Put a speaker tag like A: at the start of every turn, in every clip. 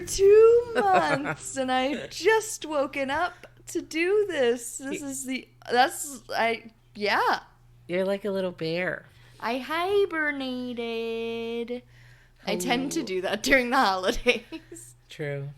A: 2 months, and I just woken up to do this. Yeah.
B: You're like a little bear.
A: I hibernated. I tend to do that during the holidays.
B: True.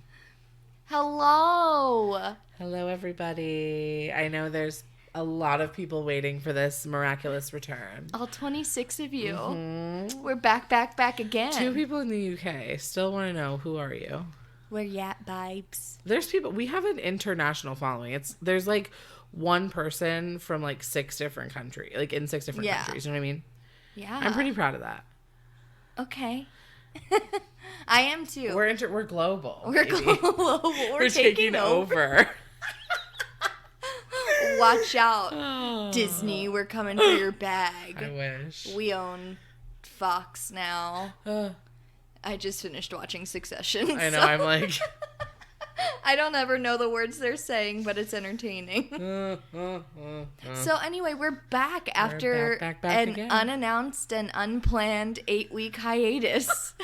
A: Hello.
B: Hello, everybody. I know there's a lot of people waiting for this miraculous return.
A: All 26 of you.
B: Mm-hmm.
A: We're back again.
B: 2 people in the UK. Still want to know, who are you?
A: Where you at, babes?
B: There's people. We have an international following. There's like one person from like 6 different countries. Like in 6 different countries. You know what I mean?
A: Yeah.
B: I'm pretty proud of that.
A: Okay. I am too.
B: We're global.
A: We're global. We're taking over. Watch out, Disney. We're coming for your bag.
B: I wish.
A: We own Fox now. I just finished watching Succession.
B: I know. So. I'm like...
A: I don't ever know the words they're saying, but it's entertaining. So anyway, we're back after
B: back
A: an
B: again.
A: Unannounced and unplanned 8-week hiatus.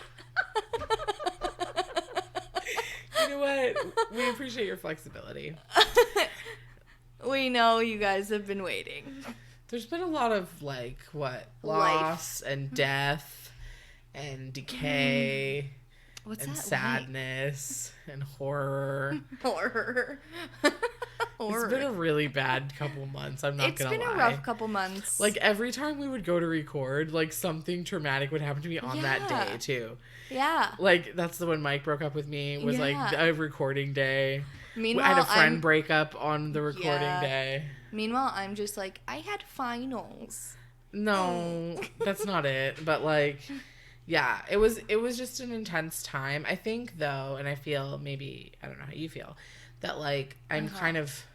B: You know what? We appreciate your flexibility.
A: We know you guys have been waiting.
B: There's been a lot of loss and death and decay.
A: What's
B: and
A: that
B: sadness and horror.
A: Horror.
B: It's been a really bad couple months. I'm not gonna lie.
A: It's been a rough couple months.
B: Like every time we would go to record, like something traumatic would happen to me on that day too.
A: Yeah.
B: Like that's the when Mike broke up with me. Was like a recording day.
A: Meanwhile,
B: I had a friend break up on the recording day.
A: Meanwhile, I'm just like, I had finals.
B: No, that's not it. But like. Yeah, it was just an intense time. I think, though, and I feel maybe, I don't know how you feel, that, like, I'm kind of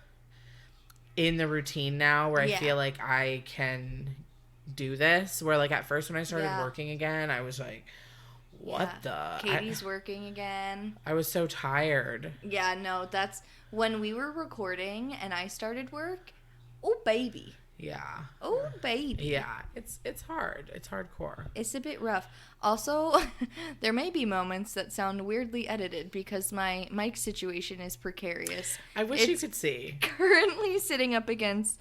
B: in the routine now where I feel like I can do this. Where, like, at first when I started working again, I was like, what the?
A: Katie's working again.
B: I was so tired.
A: Yeah, no, that's when we were recording and I started work. Oh, baby.
B: Yeah.
A: Oh, baby.
B: Yeah. It's hard. It's hardcore.
A: It's a bit rough. Also, there may be moments that sound weirdly edited because my mic situation is precarious.
B: I wish you could see.
A: Currently sitting up against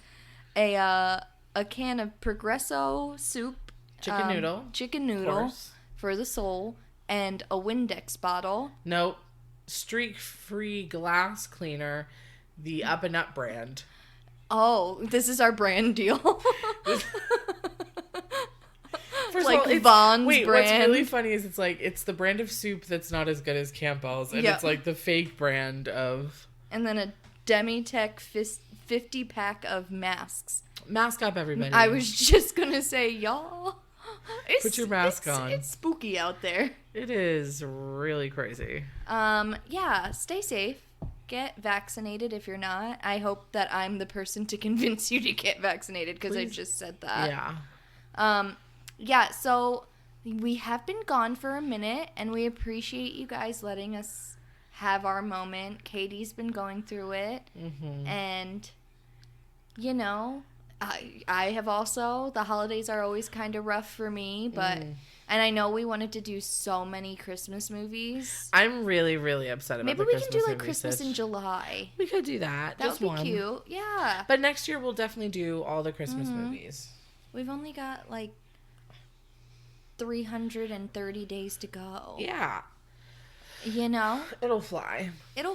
A: a can of Progresso soup.
B: Chicken noodle.
A: For the soul. And a Windex bottle.
B: Nope. Streak-free glass cleaner. The Up and Up brand.
A: Oh, this is our brand deal.
B: First
A: like
B: of all,
A: Vaughn's
B: brand.
A: What's
B: really funny is it's the brand of soup that's not as good as Campbell's, and it's like the fake brand of.
A: And then a Demitech 50-pack of masks.
B: Mask up, everybody.
A: I was just gonna say, y'all.
B: Put your mask on.
A: It's spooky out there.
B: It is really crazy.
A: Yeah. Stay safe. Get vaccinated if you're not. I hope that I'm the person to convince you to get vaccinated because I just said that.
B: Yeah.
A: Yeah, so we have been gone for a minute and we appreciate you guys letting us have our moment. Katie's been going through it. Mm-hmm. And, you know, I have also. The holidays are always kind of rough for me, but... And I know we wanted to do so many Christmas movies.
B: I'm really, really upset about
A: Maybe
B: the Christmas
A: we can do like
B: movie
A: Christmas in July.
B: We could do that.
A: That would be cute. Yeah.
B: But next year we'll definitely do all the Christmas movies.
A: We've only got like 330 days to go.
B: Yeah.
A: You know?
B: It'll fly. And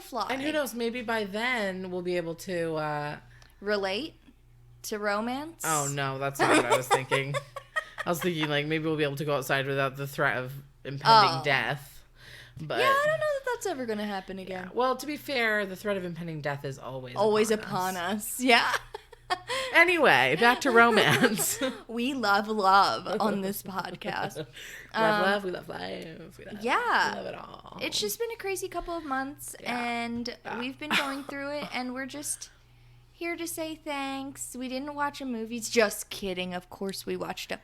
B: who knows, maybe by then we'll be able to
A: relate to romance.
B: Oh no, that's not what I was thinking. I was thinking, like, maybe we'll be able to go outside without the threat of impending death. But
A: yeah, I don't know that that's ever going to happen again.
B: Yeah. Well, to be fair, the threat of impending death is always
A: upon us. Yeah.
B: Anyway, back to romance.
A: We love on this podcast.
B: Love, we love life. We love it all.
A: It's just been a crazy couple of months, and we've been going through it, and we're just... here to say thanks. We didn't watch a movie. Just kidding. Of course we watched a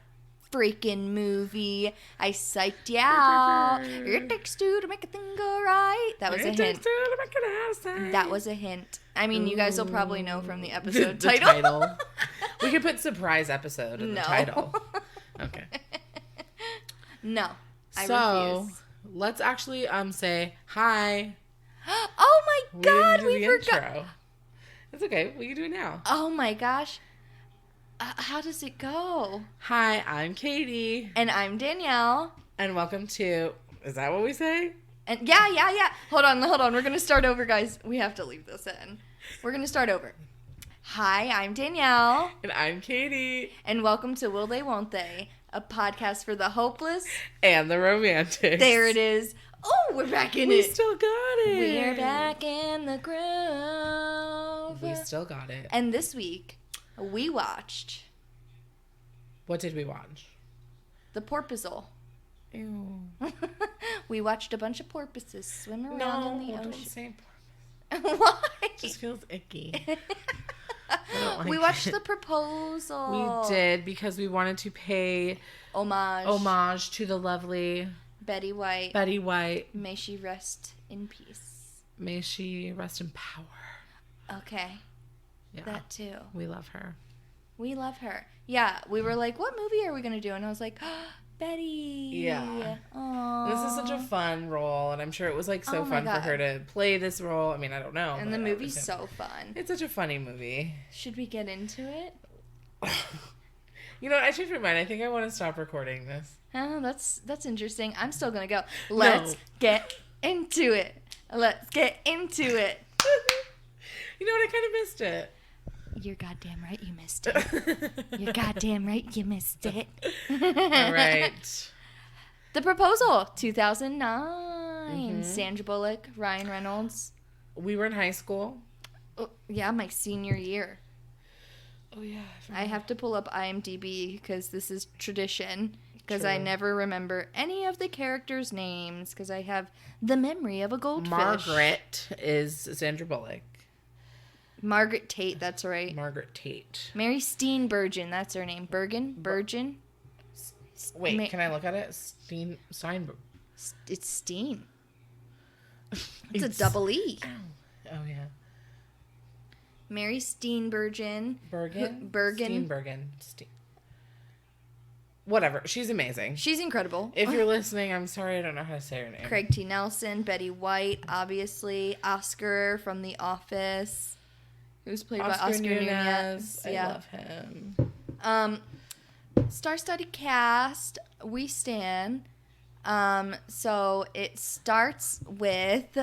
A: freaking movie. I psyched you out. It takes two to make a thing go right. That was a hint. It takes two to make it happen. That was a hint. I mean, you guys will probably know from the episode title.
B: We could put surprise episode in the title. Okay.
A: No. I refuse.
B: let's actually say hi.
A: Oh my God, we forgot.
B: Intro. It's okay. We can do it now.
A: Oh my gosh. How does it go?
B: Hi, I'm Katie.
A: And I'm Danielle.
B: And welcome to... Is that what we say?
A: And yeah. Hold on. We're going to start over, guys. We have to leave this in. We're going to start over. Hi, I'm Danielle.
B: And I'm Katie.
A: And welcome to Will They, Won't They? A podcast for the hopeless.
B: And the romantic.
A: There it is. Oh, we're back in
B: We
A: it.
B: still got it.
A: We're back in the groove.
B: We still got it.
A: And this week, we watched...
B: What did we watch?
A: The Porpoisal.
B: Ew.
A: We watched a bunch of porpoises swim around in the ocean.
B: Don't say porpoise.
A: Why?
B: It just feels icky.
A: We watched The Proposal.
B: We did because we wanted to pay homage to the lovely
A: Betty White.
B: Betty White.
A: May she rest in peace.
B: May she rest in power.
A: Okay.
B: Yeah.
A: That too.
B: We love her.
A: We love her. Yeah, we were like, what movie are we going to do? And I was like, oh, Betty.
B: Yeah.
A: Aww.
B: This is such a fun role, and I'm sure it was like so fun for her to play this role. I mean, I don't know.
A: And the movie's so fun.
B: It's such a funny movie.
A: Should we get into it?
B: You know what? I changed my mind. I think I want to stop recording this.
A: Oh, that's interesting. I'm still going to go. Let's get into it. Let's get into it.
B: You know what? I kind of missed it.
A: You're goddamn right you missed it. You're goddamn right you missed it.
B: All right.
A: The Proposal, 2009.
B: Mm-hmm.
A: Sandra Bullock, Ryan Reynolds.
B: We were in high school.
A: Oh, yeah, my senior year.
B: Oh, yeah.
A: I have to pull up IMDb because this is tradition. Because I never remember any of the characters' names because I have the memory of a goldfish.
B: Margaret is Sandra Bullock.
A: Margaret Tate, that's right.
B: Margaret Tate.
A: Mary Steenburgen, that's her name. Bergen?
B: Wait, can I look at it? Steinberg.
A: It's Steen. It's a double E.
B: Oh, yeah.
A: Mary Steenburgen.
B: Bergen?
A: Steenburgen.
B: Whatever. She's amazing.
A: She's incredible.
B: If you're listening, I'm sorry I don't know how to say her name.
A: Craig T. Nelson, Betty White, obviously. Oscar from The Office. Who's played by Oscar Nunez.
B: I love him.
A: Star-studded cast. We stan. So it starts with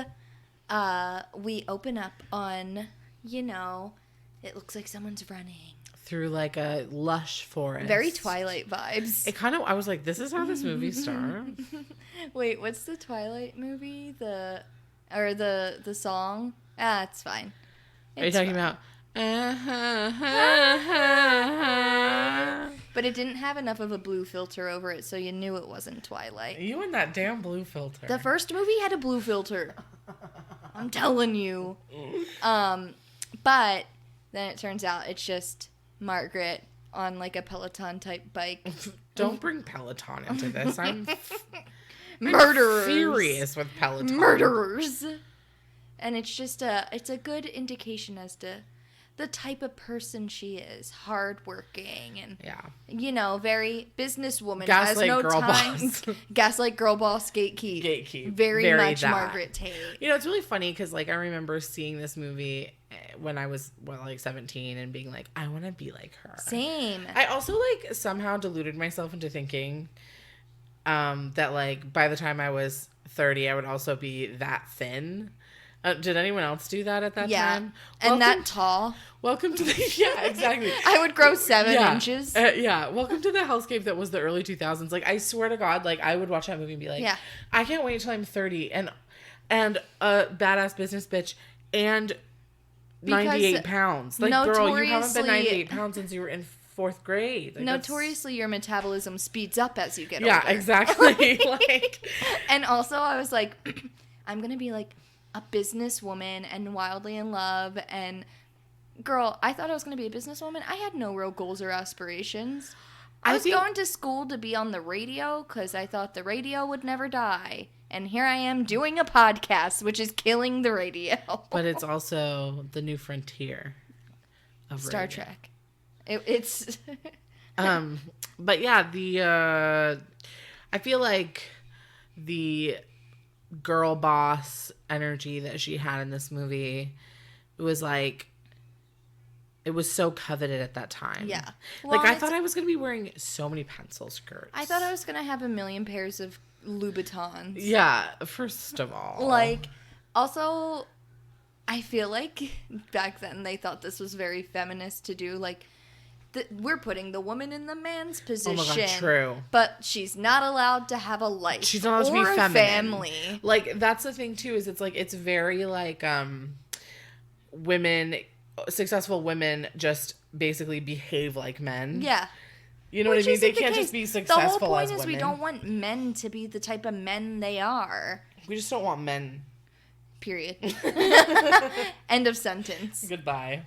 A: we open up on, it looks like someone's running.
B: Through like a lush forest.
A: Very Twilight vibes.
B: It kind of, I was like, this is how this movie starts.
A: Wait, what's the Twilight movie? The song? It's fine.
B: Are you talking about?
A: But it didn't have enough of a blue filter over it, so you knew it wasn't Twilight.
B: You and that damn blue filter.
A: The first movie had a blue filter. I'm telling you. But then it turns out it's just Margaret on like a Peloton type bike.
B: Don't bring Peloton into this. I'm
A: murderers.
B: Furious with Peloton.
A: Murderers. And it's just it's a good indication as to the type of person she is. Hardworking and, very businesswoman.
B: Gaslight
A: has no
B: girl
A: time.
B: boss.
A: Gaslight girl boss, gatekeep.
B: Gatekeep.
A: Very much
B: that.
A: Margaret Tate.
B: It's really funny because, I remember seeing this movie when I was, 17 and being like, I want to be like her.
A: Same.
B: I also, somehow deluded myself into thinking that, by the time I was 30, I would also be that thin. Did anyone else do that at that time?
A: And that tall.
B: Welcome to the... Yeah, exactly.
A: I would grow 7 inches.
B: Welcome to the hellscape that was the early 2000s. I swear to God, I would watch that movie and be like, I can't wait until I'm 30 and a badass business bitch and 98 pounds. Girl, you haven't been 98 pounds since you were in 4th grade.
A: Notoriously, your metabolism speeds up as you get older.
B: Yeah, exactly.
A: And also, I was like, I'm going to be a businesswoman and wildly in love. And girl, I thought I was going to be a businesswoman. I had no real goals or aspirations. I was going to school to be on the radio because I thought the radio would never die. And here I am doing a podcast, which is killing the radio.
B: But it's also the new frontier of
A: Star
B: radio.
A: Trek. It's...
B: But yeah, I feel like the girl boss energy that she had in this movie. It was like, it was so coveted at that time.
A: Yeah.
B: Well, like, I thought I was going to be wearing so many pencil skirts.
A: I thought I was going to have a million pairs of Louboutins.
B: Yeah, first of all.
A: Like, also, I feel like back then they thought this was very feminist to do. Like, we're putting the woman in the man's position.
B: Oh my God, true.
A: But she's not allowed to have a life.
B: She's not allowed to be
A: or a
B: feminine.
A: family.
B: Like, that's the thing, too, is it's like, it's very, like, successful women just basically behave like men.
A: Yeah.
B: You know what I mean? They can't just be successful as women.
A: The whole point is we don't want men to be the type of men they are.
B: We just don't want men.
A: Period. End of sentence.
B: Goodbye.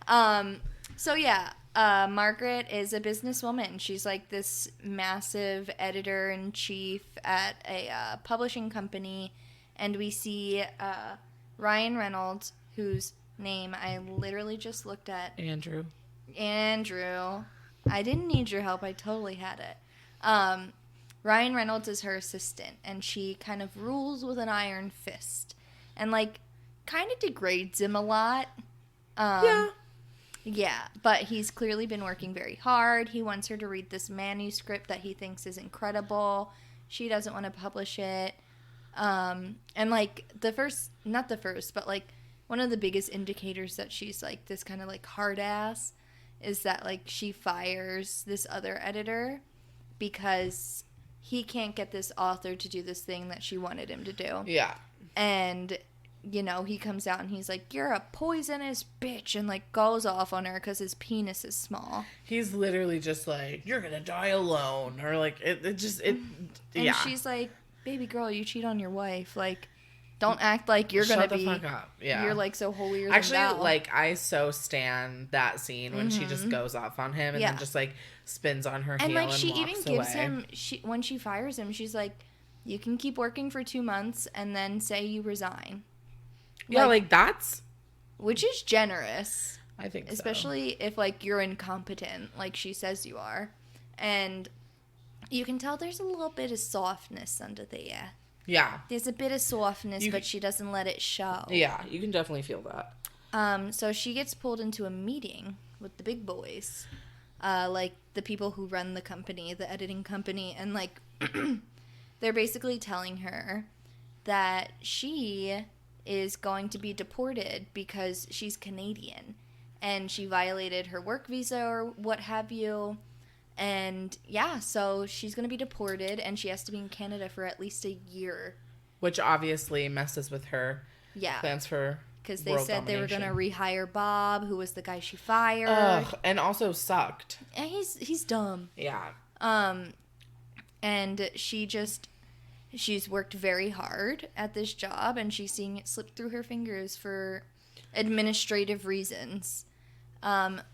A: So yeah, Margaret is a businesswoman. She's like this massive editor-in-chief at a publishing company, and we see Ryan Reynolds, whose name I literally just looked at.
B: Andrew.
A: I didn't need your help. I totally had it. Ryan Reynolds is her assistant, and she kind of rules with an iron fist. And, like, kind of degrades him a lot.
B: Yeah.
A: Yeah, but he's clearly been working very hard. He wants her to read this manuscript that he thinks is incredible. She doesn't want to publish it. And, like, but, like, one of the biggest indicators that she's, like, this kind of, like, hard ass is that, like, she fires this other editor because he can't get this author to do this thing that she wanted him to do.
B: Yeah.
A: And, you know, he comes out and he's like, "You're a poisonous bitch," and, like, goes off on her because his penis is small.
B: He's literally just like, "You're gonna die alone," or, like,
A: And
B: yeah.
A: she's like, "Baby girl, you cheat on your wife. Like, don't act like you're gonna be.
B: Shut the fuck up." Yeah.
A: You're, like, so holier than
B: Actually,
A: thou.
B: like, I so stan that scene when she just goes off on him and then just, like, spins on her heel and
A: she
B: walks
A: even gives
B: away.
A: him, when she fires him, she's like, "You can keep working for 2 months and then say you resign."
B: Yeah, like that's...
A: Which is generous.
B: I think so.
A: Especially if, like, you're incompetent, like she says you are. And you can tell there's a little bit of softness under there.
B: Yeah.
A: There's a bit of softness, but she doesn't let it show.
B: Yeah, you can definitely feel that.
A: So she gets pulled into a meeting with the big boys. Like, the people who run the company, the editing company. And, like, they're basically telling her that she is going to be deported because she's Canadian. And she violated her work visa or what have you. And, yeah, so she's going to be deported, and she has to be in Canada for at least a year.
B: Which obviously messes with her plans for
A: because they said they were going to rehire Bob, who was the guy she fired.
B: Ugh, and also sucked.
A: And he's dumb.
B: Yeah.
A: And she's worked very hard at this job, and she's seeing it slip through her fingers for administrative reasons.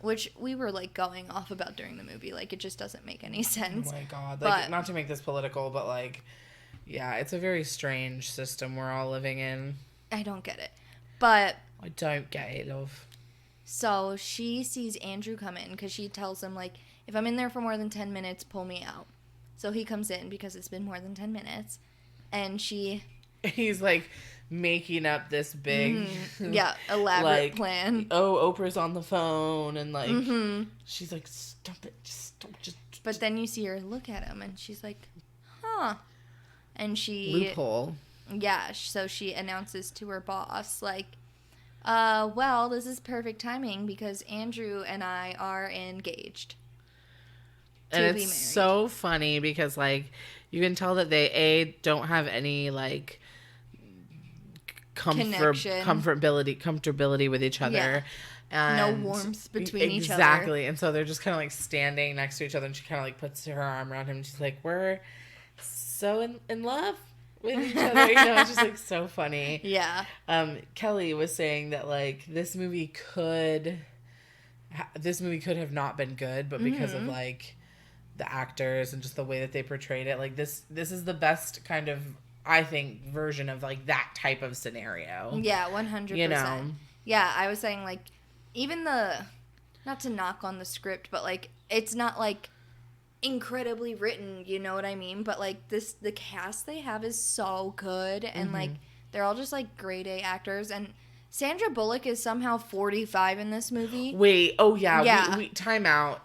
A: Which we were, like, going off about during the movie. Like, it just doesn't make any sense.
B: Oh, my God. Like, not to make this political, but, like, yeah, it's a very strange system we're all living in.
A: I don't get it. But...
B: I don't get it, love.
A: So, she sees Andrew come in, because she tells him, like, if I'm in there for more than 10 minutes, pull me out. So, he comes in, because it's been more than 10 minutes. And she...
B: He's, like... making up this big
A: elaborate
B: like,
A: plan.
B: Oh, Oprah's on the phone and like she's like, stop it, stop.
A: But then you see her look at him and she's like, huh. And she
B: loophole.
A: Yeah, so she announces to her boss like, well, this is perfect timing because Andrew and I are engaged.
B: And it's so funny because like you can tell that they don't have any like comfortability with each other.
A: Yeah.
B: And
A: no warmth between each other.
B: Exactly. And so they're just kind of like standing next to each other and she kind of like puts her arm around him and she's like, we're so in love with each other. You know, it's just like so funny.
A: Yeah.
B: Kelly was saying that like this movie could have not been good, but because of like the actors and just the way that they portrayed it, like this is the best kind of, I think, version of, like, that type of scenario.
A: Yeah, 100%.
B: You know?
A: Yeah, I was saying, like, even not to knock on the script, but, like, it's not, like, incredibly written, you know what I mean? But, like, the cast they have is so good, and, like, They're all just like grade A actors, and Sandra Bullock is somehow 45 in this movie.
B: Wait, oh yeah,
A: Yeah.
B: we time out.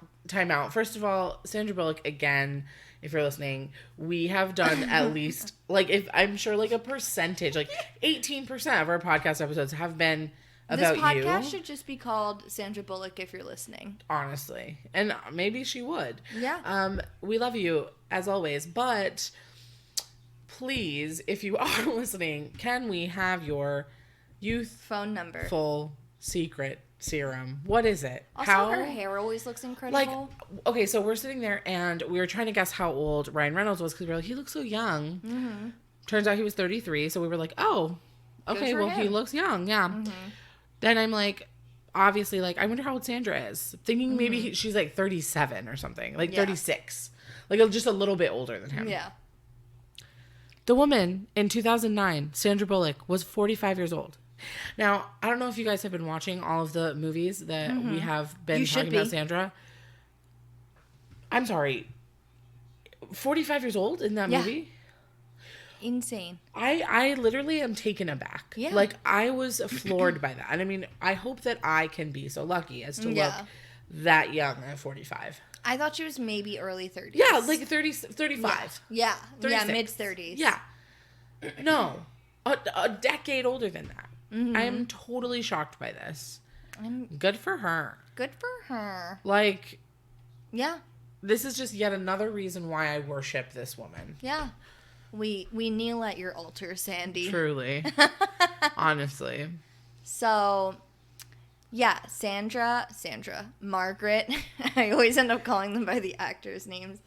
B: First of all, Sandra Bullock, again, if you're listening, we have done at least, like, if I'm sure, like, a percentage, like, 18% of our podcast episodes have been about
A: this podcast
B: you.
A: should just be called Sandra Bullock if you're listening.
B: Honestly. And maybe she would.
A: Yeah.
B: We love you, as always, but please, if you are listening, can we have your
A: phone number,
B: full secret serum? What is it?
A: Also, her hair always looks incredible.
B: Like, okay, so we're sitting there and we were trying to guess how old Ryan Reynolds was because we were like, he looks so young. Mm-hmm. Turns out he was 33, so we were like, oh, okay, well, he looks young, yeah. Mm-hmm. Then I'm like, obviously, like, I wonder how old Sandra is. Thinking maybe she's like 37 or something, like 36, like just a little bit older than him.
A: Yeah.
B: The woman in 2009, Sandra Bullock, was 45 years old. Now, I don't know if you guys have been watching all of the movies that we have been talking about Sandra. I'm sorry. 45 years old in that movie?
A: Insane.
B: I literally am taken aback.
A: Yeah.
B: Like, I was floored by that. And I mean, I hope that I can be so lucky as to look that young at 45.
A: I thought she was maybe early 30s.
B: Yeah, like 35.
A: Yeah.
B: 36.
A: Yeah, mid-30s.
B: Yeah. No. A decade older than that.
A: Mm-hmm.
B: I am totally shocked by this. Good for her.
A: Good for her.
B: Like,
A: yeah.
B: This is just yet another reason why I worship this woman.
A: Yeah. We kneel at your altar, Sandy.
B: Truly. Honestly.
A: So, yeah, Sandra, Margaret. I always end up calling them by the actors' names.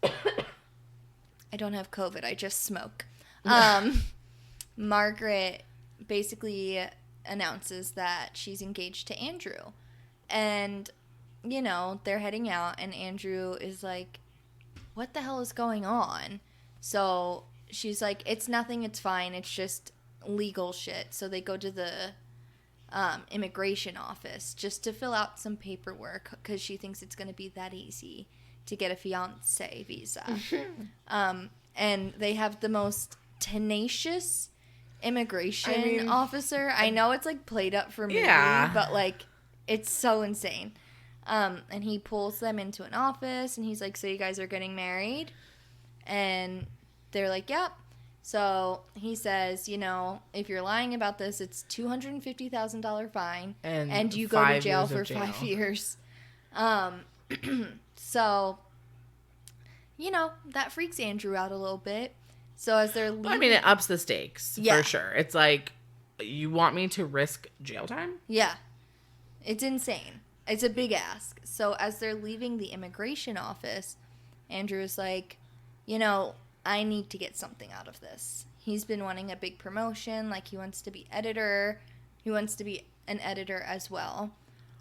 A: I don't have COVID. I just smoke. Margaret basically announces that she's engaged to Andrew. And, you know, they're heading out, and Andrew is like, what the hell is going on? So she's like, it's nothing, it's fine, it's just legal shit. So they go to the immigration office just to fill out some paperwork because she thinks it's going to be that easy to get a fiancé visa. And they have the most tenacious immigration officer. I know it's like played up for movie, but like it's so insane. And he pulls them into an office and he's like, so you guys are getting married? And they're like, yep. So he says, you know, if you're lying about this, it's $250,000 fine. And you go to jail for 5 years. So, you know, that freaks Andrew out a little bit. So as they're leaving...
B: I mean, it ups the stakes, for sure. It's like, you want me to risk jail time?
A: Yeah. It's insane. It's a big ask. So as they're leaving the immigration office, Andrew's like, you know, I need to get something out of this. He's been wanting a big promotion. Like, he wants to be editor. He wants to be an editor as well.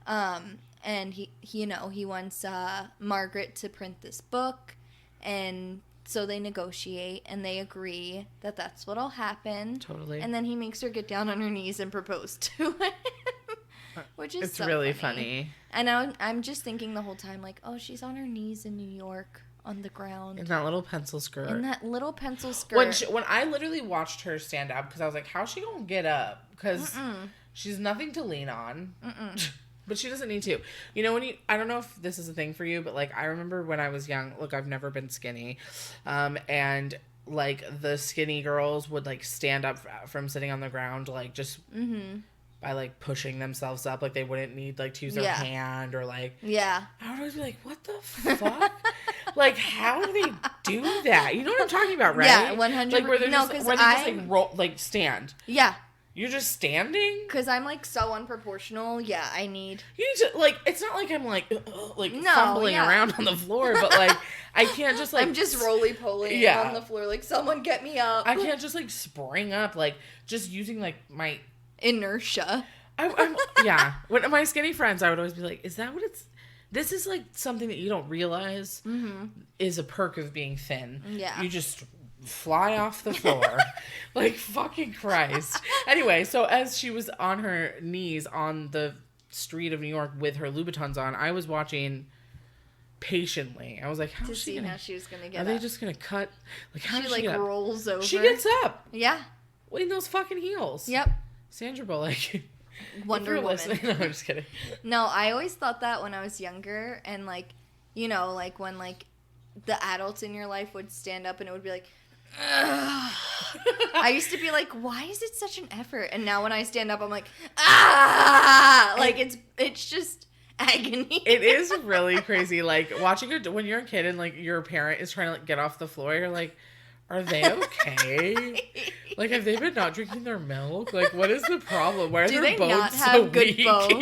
A: And he you know, he wants Margaret to print this book. And so they negotiate and they agree that that's what'll happen.
B: Totally.
A: And then he makes her get down on her knees and propose to him. Which is so
B: really funny.
A: And I'm just thinking the whole time, like, oh, she's on her knees in New York on the ground.
B: In that little pencil skirt. When I literally watched her stand up, because I was like, how's she going to get up? Because she's nothing to lean on. But she doesn't need to. You know, I don't know if this is a thing for you, but, like, I remember when I was young, look, I've never been skinny. And, like, the skinny girls would, like, stand up from sitting on the ground, like, just... by, like, pushing themselves up. Like, they wouldn't need, like, to use their hand or, like...
A: Yeah.
B: I would always be like, what the fuck? Like, how do they do that? You know what I'm talking about, right?
A: Yeah, 100%.
B: Like, where they just, like, roll, like, stand.
A: Yeah.
B: You're just standing?
A: Because I'm, like, so unproportional. Yeah, I need...
B: You need to, like, it's not like I'm, like, fumbling around on the floor, but, like, I can't just, like...
A: I'm just roly-poly on the floor. Like, someone get me up.
B: I can't just, like, spring up. Like, just using, like, my...
A: inertia.
B: When my skinny friends, I would always be like, is that what it's... This is, like, something that you don't realize is a perk of being thin.
A: Yeah.
B: You just fly off the floor. Like, fucking Christ. Anyway, so as she was on her knees on the street of New York with her Louboutins on, I was watching patiently. I was like, how is she gonna...
A: how she was going to get
B: Are
A: up.
B: They just going to cut... Like, how
A: she,
B: does she
A: like, rolls over.
B: She gets up.
A: Yeah.
B: in those fucking heels.
A: Yep.
B: Sandra Bullock.
A: Wonder Woman.
B: No, I'm just kidding.
A: No, I always thought that when I was younger, and like, you know, like when like the adults in your life would stand up and it would be like, ugh. I used to be like, why is it such an effort? And now when I stand up, I'm like, ah, like it's just agony.
B: It is really crazy. Like watching it when you're a kid and like your parent is trying to like get off the floor, you're like, are they okay? Like, have they been not drinking their milk? Like, what is the problem? Why are their bones
A: not have
B: so
A: good
B: weak?
A: bones?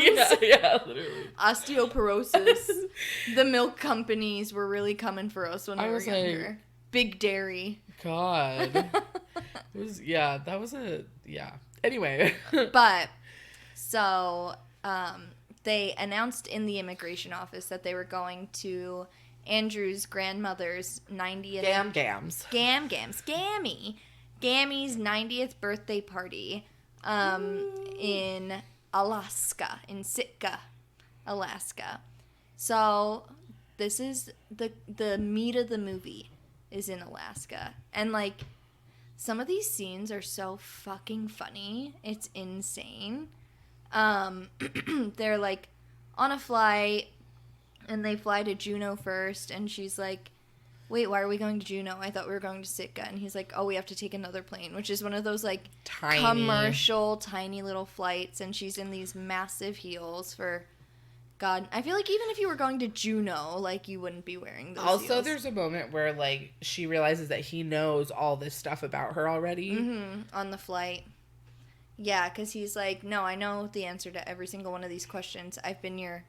B: Yeah, literally.
A: Osteoporosis. The milk companies were really coming for us when we were younger.
B: Like,
A: Big Dairy.
B: God. Anyway.
A: But, so, they announced in the immigration office that they were going to Andrew's grandmother's 90th... Gammy's 90th birthday party in Alaska, in Sitka, Alaska. So, this is the meat of the movie is in Alaska. And, like, some of these scenes are so fucking funny. It's insane. They're, like, on a flight... And they fly to Juneau first, and she's like, wait, why are we going to Juneau? I thought we were going to Sitka. And he's like, oh, we have to take another plane, which is one of those, like, commercial, tiny little flights. And she's in these massive heels for, God. I feel like even if you were going to Juneau, like, you wouldn't be wearing those
B: Also,
A: heels.
B: there's a moment where, like, she realizes that he knows all this stuff about her already.
A: Mm-hmm, on the flight. Yeah, because he's like, no, I know the answer to every single one of these questions. I've been your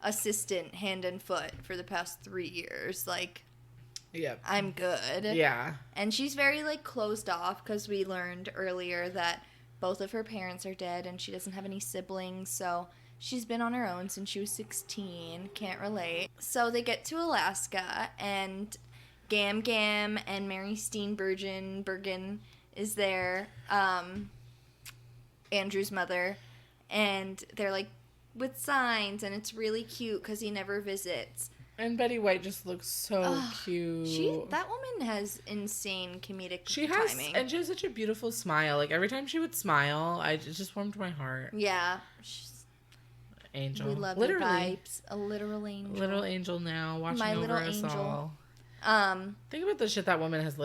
A: assistant hand and foot for the past 3 years. Like,
B: yep.
A: I'm good.
B: Yeah.
A: And she's very, like, closed off because we learned earlier that both of her parents are dead and she doesn't have any siblings. So she's been on her own since she was 16. Can't relate. So they get to Alaska and Gam Gam and Mary Steenburgen is there, Andrew's mother. And they're, like, with signs, and it's really cute because he never visits.
B: And Betty White just looks so cute.
A: That woman has insane comedic timing.
B: And she has such a beautiful smile. Like, every time she would smile, it just warmed my heart.
A: Yeah. She's
B: angel.
A: We love
B: literally.
A: Your vibes. A literal angel.
B: Little angel now, watching
A: My
B: over
A: little
B: us
A: angel.
B: all. Think about the shit that woman had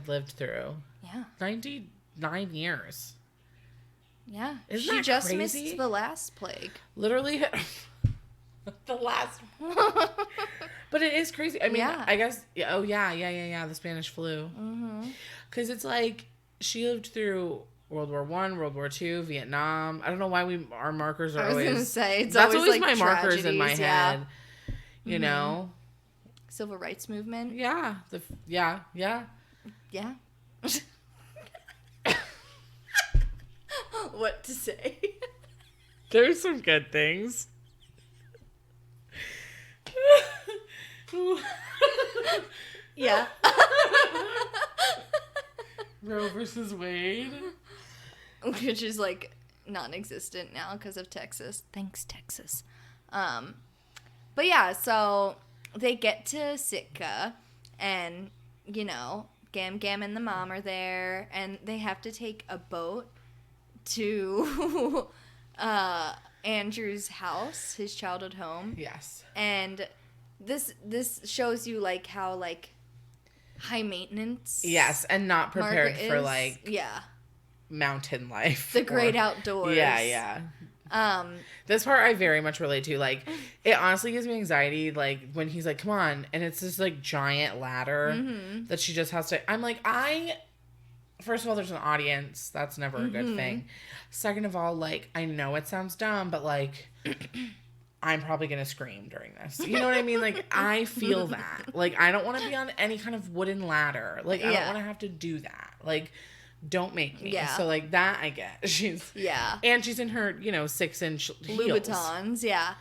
B: lived through.
A: Yeah.
B: 99 years.
A: Yeah.
B: Isn't
A: she
B: that
A: just
B: crazy?
A: missed the last plague.
B: Literally the last one. But it is crazy. I mean,
A: yeah.
B: I guess the Spanish flu.
A: Mm-hmm.
B: Cuz it's like she lived through World War I, World War II, Vietnam. I don't know why our markers are always...
A: I was going to say,
B: that's always
A: like
B: my markers in my head. You know?
A: Civil rights movement.
B: Yeah. Yeah.
A: What to say?
B: There's some good things.
A: Yeah.
B: Roe versus Wade.
A: Which is, like, non-existent now because of Texas. Thanks, Texas. But yeah, so they get to Sitka and, you know, Gam Gam and the mom are there and they have to take a boat to Andrew's house, his childhood home.
B: Yes.
A: And this shows you, like, how, like, high maintenance.
B: Yes, and not prepared for, like,
A: yeah,
B: mountain life.
A: the great outdoors.
B: Yeah. This part I very much relate to. Like, it honestly gives me anxiety, like, when he's like, come on, and it's this, like, giant ladder that she just has to... I'm like, first of all, there's an audience. That's never a good thing. Second of all, like, I know it sounds dumb, but, like, I'm probably going to scream during this. You know what I mean? Like, I feel that. Like, I don't want to be on any kind of wooden ladder. Like, I don't want to have to do that. Like, don't make me.
A: Yeah.
B: So, like, that I get.
A: Yeah.
B: And she's in her, 6-inch heels.
A: Louboutins, yeah.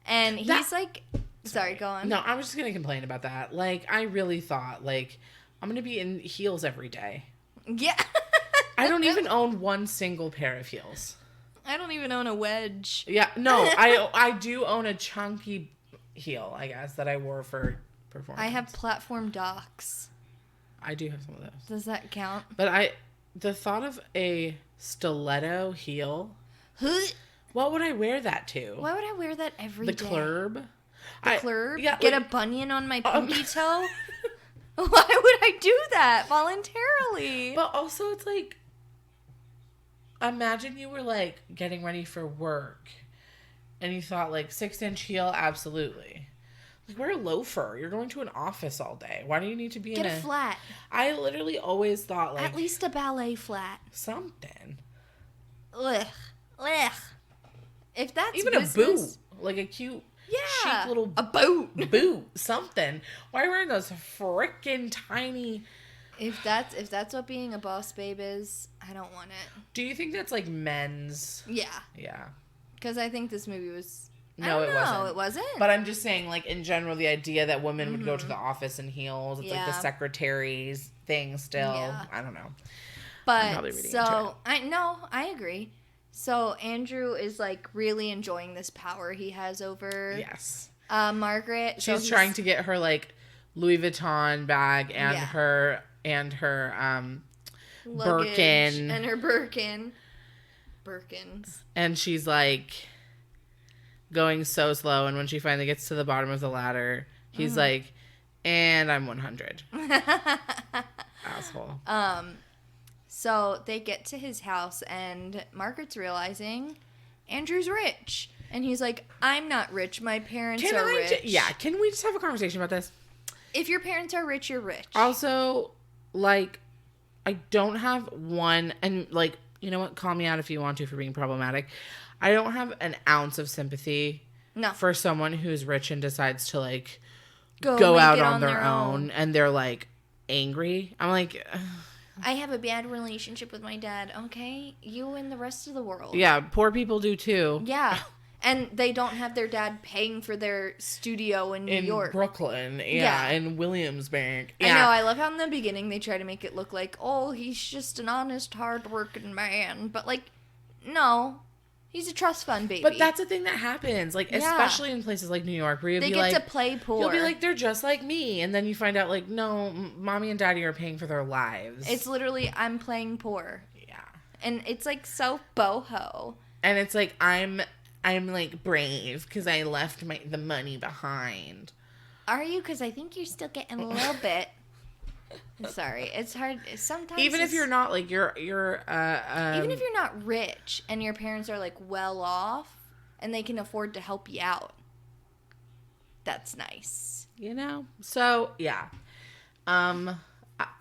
A: And he's like... Sorry, go on.
B: No, I was just going to complain about that. Like, I really thought, like, I'm going to be in heels every day.
A: Yeah.
B: I don't even own one single pair of heels.
A: I don't even own a wedge.
B: Yeah, no, I do own a chunky heel, I guess, that I wore for performance.
A: I have platform docks.
B: I do have some of those.
A: Does that count?
B: But the thought of a stiletto heel.
A: Huh?
B: What would I wear that to?
A: Why would I wear that every
B: the
A: day?
B: Clurb?
A: The Clurb?
B: Yeah,
A: Get
B: like,
A: a bunion on my pinky toe? Why would I do that voluntarily?
B: But also, it's like, imagine you were like getting ready for work and you thought like 6-inch heel, absolutely. Like, wear a loafer. You're going to an office all day. Why do you need to be
A: Get a flat.
B: I literally always thought like
A: at least a ballet flat.
B: something.
A: Ugh. Ugh. If that's
B: even
A: business,
B: a boot, like a cute, chic little
A: a boot,
B: something. Why are you wearing those freaking tiny?
A: If that's what being a boss babe is, I don't want it.
B: Do you think that's like men's?
A: Yeah.
B: Yeah.
A: Because I think this movie was.
B: No, it wasn't.
A: No, it wasn't.
B: But I'm just saying, like, in general, the idea that women would go to the office in heels, it's like the secretary's thing still. Yeah. I don't know.
A: But, so, I agree. So, Andrew is, like, really enjoying this power he has over Margaret.
B: She's trying to get her, like, Louis Vuitton bag and her
A: luggage
B: Birkin.
A: And her Birkins. And
B: she's, like, going so slow, and when she finally gets to the bottom of the ladder, he's like, and I'm 100. Asshole.
A: So they get to his house, and Margaret's realizing Andrew's rich. And he's like, I'm not rich. My parents are rich.
B: Can we just have a conversation about this?
A: If your parents are rich, you're rich.
B: Also, like, I don't have one, and, like, you know what? Call me out if you want to for being problematic. I don't have an ounce of sympathy for someone who's rich and decides to, like, go out on their own. And they're, like, angry. I'm like...
A: I have a bad relationship with my dad. Okay? You and the rest of the world.
B: Yeah, poor people do, too.
A: Yeah. And they don't have their dad paying for their studio in New York.
B: In Brooklyn. Yeah, in Williamsburg. Yeah.
A: I know. I love how in the beginning they try to make it look like, oh, he's just an honest, hard-working man. But, like, no. He's a trust fund baby.
B: But that's a thing that happens, like, especially in places like New York, where
A: they get to play poor.
B: You'll be like, they're just like me, and then you find out, like, no, mommy and daddy are paying for their lives.
A: It's literally, I'm playing poor.
B: Yeah.
A: And it's, like, so boho.
B: And it's like, I'm like, brave, because I left the money behind.
A: Are you? Because I think you're still getting a little bit... Sorry, it's hard sometimes.
B: Even if you're not like you're
A: even if you're not rich and your parents are like well off and they can afford to help you out, that's nice,
B: you know. So yeah,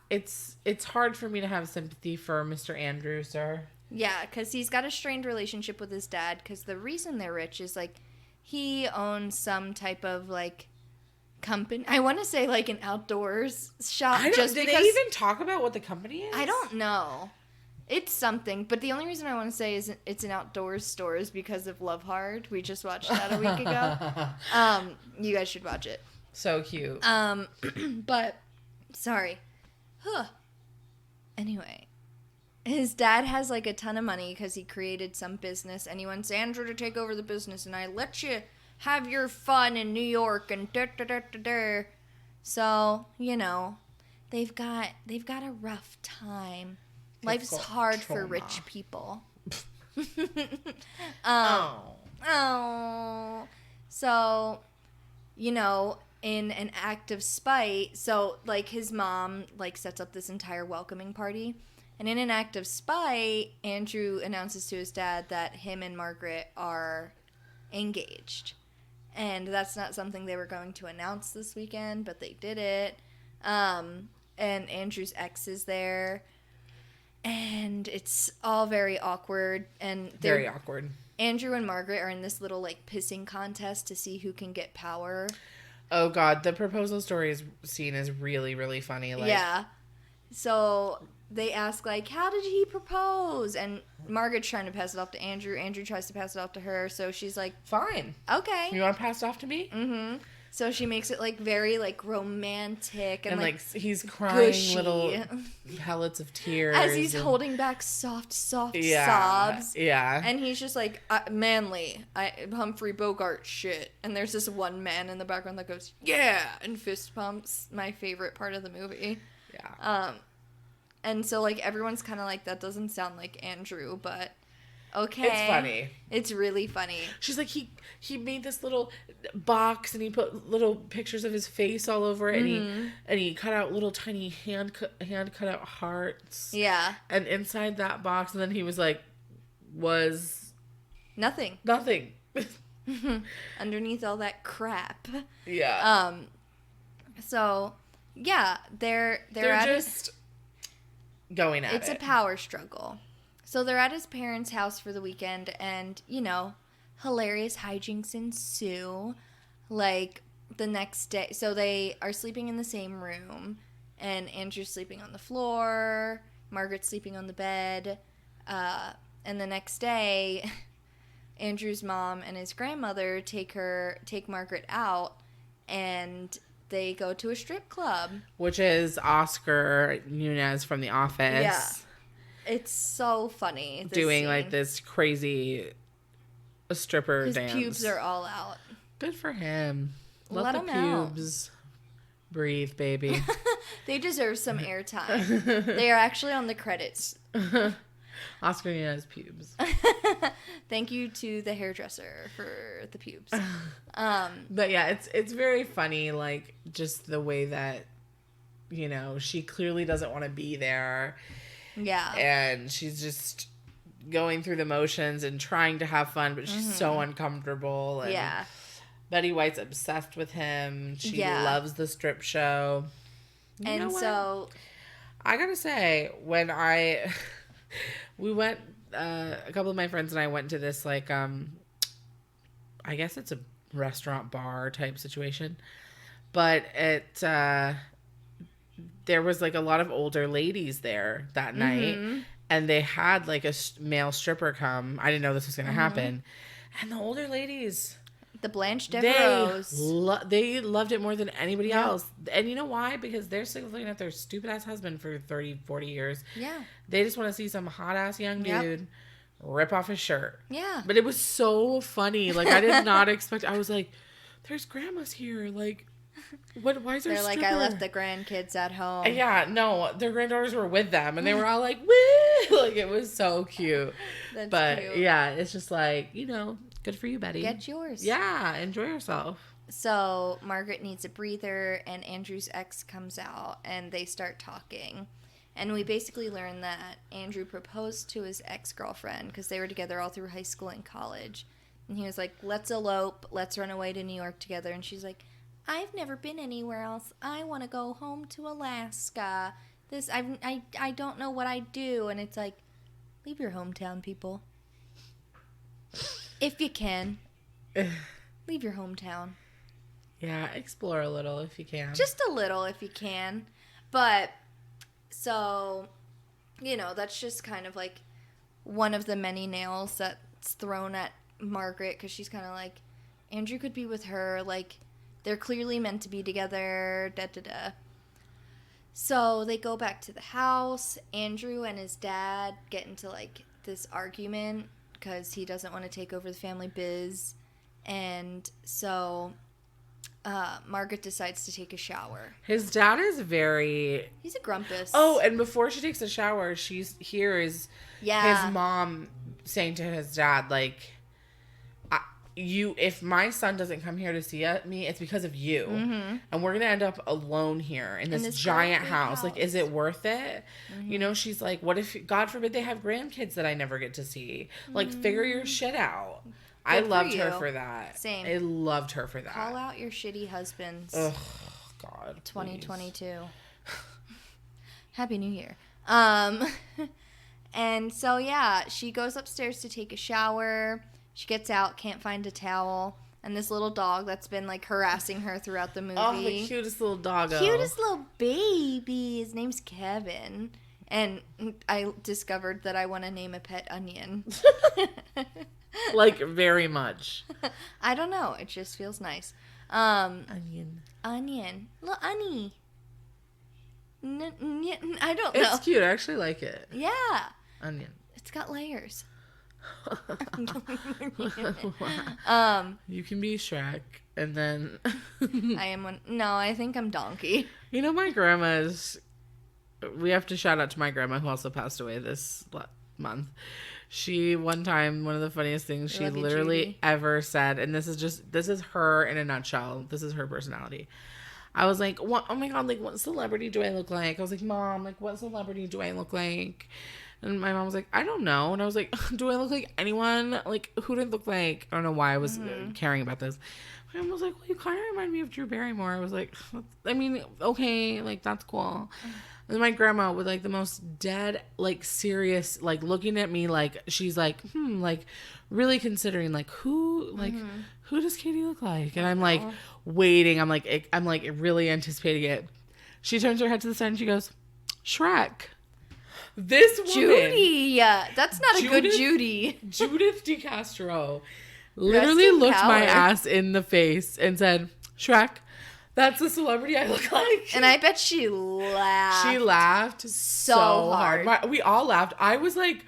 B: it's hard for me to have sympathy for Mr. Andrews, sir.
A: Yeah, because he's got a strained relationship with his dad. Because the reason they're rich is like he owns some type of like company. I want to say like an outdoors shop.
B: Did they even talk about what the company is?
A: I don't know. It's something, but the only reason I want to say is it's an outdoors store is because of Love Hard. We just watched that a week ago. You guys should watch it.
B: So cute.
A: But sorry. Anyway, his dad has like a ton of money because he created some business, and he wants Andrew to take over the business, and I let you have your fun in New York and da-da-da-da-da. So, you know, they've got a rough time. Life's hard for rich people. So, you know, in an act of spite, so like his mom like sets up this entire welcoming party. And in an act of spite, Andrew announces to his dad that him and Margaret are engaged. And that's not something they were going to announce this weekend, but they did it. And Andrew's ex is there. And it's all very awkward. And
B: very awkward.
A: Andrew and Margaret are in this little, like, pissing contest to see who can get power.
B: Oh, God. The proposal scene is really, really funny. Like,
A: yeah. So they ask, like, how did he propose? And Margaret's trying to pass it off to Andrew. Andrew tries to pass it off to her. So she's like,
B: fine.
A: Okay.
B: You want to pass it off to me?
A: Mm-hmm. So she makes it, like, very, like, romantic. And like
B: he's crying
A: gushy.
B: Little pellets of tears.
A: As he's holding back soft sobs.
B: Yeah.
A: And he's just like, manly. Humphrey Bogart shit. And there's this one man in the background that goes, yeah, and fist pumps. My favorite part of the movie.
B: Yeah.
A: And so, like, everyone's kind of like, that doesn't sound like Andrew, but okay.
B: It's funny.
A: It's really funny.
B: She's like, he made this little box and he put little pictures of his face all over it, and he cut out little tiny hand cut out hearts.
A: Yeah.
B: And inside that box, and then he was like, was
A: nothing. Underneath all that crap.
B: Yeah.
A: So yeah, they're
B: just going at it.
A: It's a power struggle. So they're at his parents' house for the weekend, and, you know, hilarious hijinks ensue. Like, the next day, so they are sleeping in the same room, and Andrew's sleeping on the floor, Margaret's sleeping on the bed, and the next day, Andrew's mom and his grandmother take Margaret out, and they go to a strip club. Which
B: is Oscar Nunez from The Office.
A: Yeah. It's so funny.
B: Doing,
A: scene.
B: like, this crazy stripper dance.
A: His pubes are all out.
B: Good for him.
A: Let
B: the pubes out. Breathe, baby.
A: They deserve some airtime. They are actually on the credits.
B: Oscar Nunez pubes.
A: Thank you to the hairdresser for the pubes.
B: But yeah, it's very funny, like, just the way that, you know, she clearly doesn't want to be there.
A: Yeah.
B: And she's just going through the motions and trying to have fun, but she's so uncomfortable. And
A: yeah.
B: Betty White's obsessed with him. She loves the strip show.
A: And so
B: I gotta say, when we went, a couple of my friends and I went to this, like, I guess it's a restaurant bar type situation, but there was, like, a lot of older ladies there that night, and they had, like, a male stripper come. I didn't know this was going to happen. And the older ladies,
A: the Blanche Devereaux,
B: they loved it more than anybody else. And you know why? Because they're sick of looking at their stupid-ass husband for 30, 40 years.
A: Yeah.
B: They just want to see some hot-ass young dude rip off his shirt.
A: Yeah.
B: But it was so funny. Like, I did not expect... I was like, there's grandmas here. Like... What? Why is there? They're
A: like, I left the grandkids at home.
B: Yeah, no, their granddaughters were with them, and they were all like, "Woo!" Like, it was so cute. That's cute. Yeah, it's just like, you know, good for you, Betty.
A: Get yours.
B: Yeah, enjoy yourself.
A: So Margaret needs a breather, and Andrew's ex comes out, and they start talking, and we basically learn that Andrew proposed to his ex-girlfriend because they were together all through high school and college, and he was like, "Let's elope, let's run away to New York together," and she's like, "I've never been anywhere else. I want to go home to Alaska. I don't know what I do." And it's like, leave your hometown, people. If you can. Leave your hometown.
B: Yeah, explore a little if you can.
A: Just a little if you can. But, so, you know, that's just kind of like one of the many nails that's thrown at Margaret, because she's kind of like, Andrew could be with her, like... They're clearly meant to be together, da-da-da. So they go back to the house. Andrew and his dad get into, like, this argument because he doesn't want to take over the family biz. And so Margaret decides to take a shower.
B: His dad is very...
A: He's a grumpus.
B: Oh, and before she takes a shower, she hears his mom saying to his dad, like... if my son doesn't come here to see me, it's because of you. Mm-hmm. And we're going to end up alone here in this giant house. Like, is it worth it? Mm-hmm. You know, she's like, what if, God forbid, they have grandkids that I never get to see? Like, figure your shit out. I loved her for that.
A: Same.
B: I loved her for that.
A: Call out your shitty husbands.
B: Ugh, God.
A: 2022. Happy New Year. And so, yeah, she goes upstairs to take a shower. She gets out, can't find a towel, and this little dog that's been, like, harassing her throughout the movie.
B: Oh, the cutest little doggo.
A: Cutest little baby. His name's Kevin. And I discovered that I want to name a pet Onion.
B: Like, very much.
A: I don't know. It just feels nice.
B: Onion.
A: Little Onion. I don't know.
B: It's cute. I actually like it.
A: Yeah.
B: Onion.
A: It's got layers.
B: You can be Shrek, and then
A: I am one. No, I think I'm Donkey.
B: You know, my grandma's we have to shout out to my grandma who also passed away this month. She, one time, one of the funniest things she literally ever said, and this is her in a nutshell. This is her personality. I was like, what? Oh my God, like, what celebrity do I look like? I was like, Mom, like, what celebrity do I look like? And my mom was like, I don't know. And I was like, do I look like anyone? Like, who did I look like? I don't know why I was caring about this. My mom was like, well, you kind of remind me of Drew Barrymore. I was like, I mean, okay, like, that's cool. And my grandma with, like, the most dead, like, serious, like, looking at me like, she's like, like, really considering, like, who does Katie look like? And I'm, like, waiting. I'm, like, really anticipating it. She turns her head to the side and she goes, Shrek. This woman,
A: Judy, that's not a good Judy.
B: Judith DeCastro literally looked my ass in the face and said, Shrek, that's the celebrity I look like.
A: And I bet she laughed.
B: She laughed so hard. We all laughed. I was like,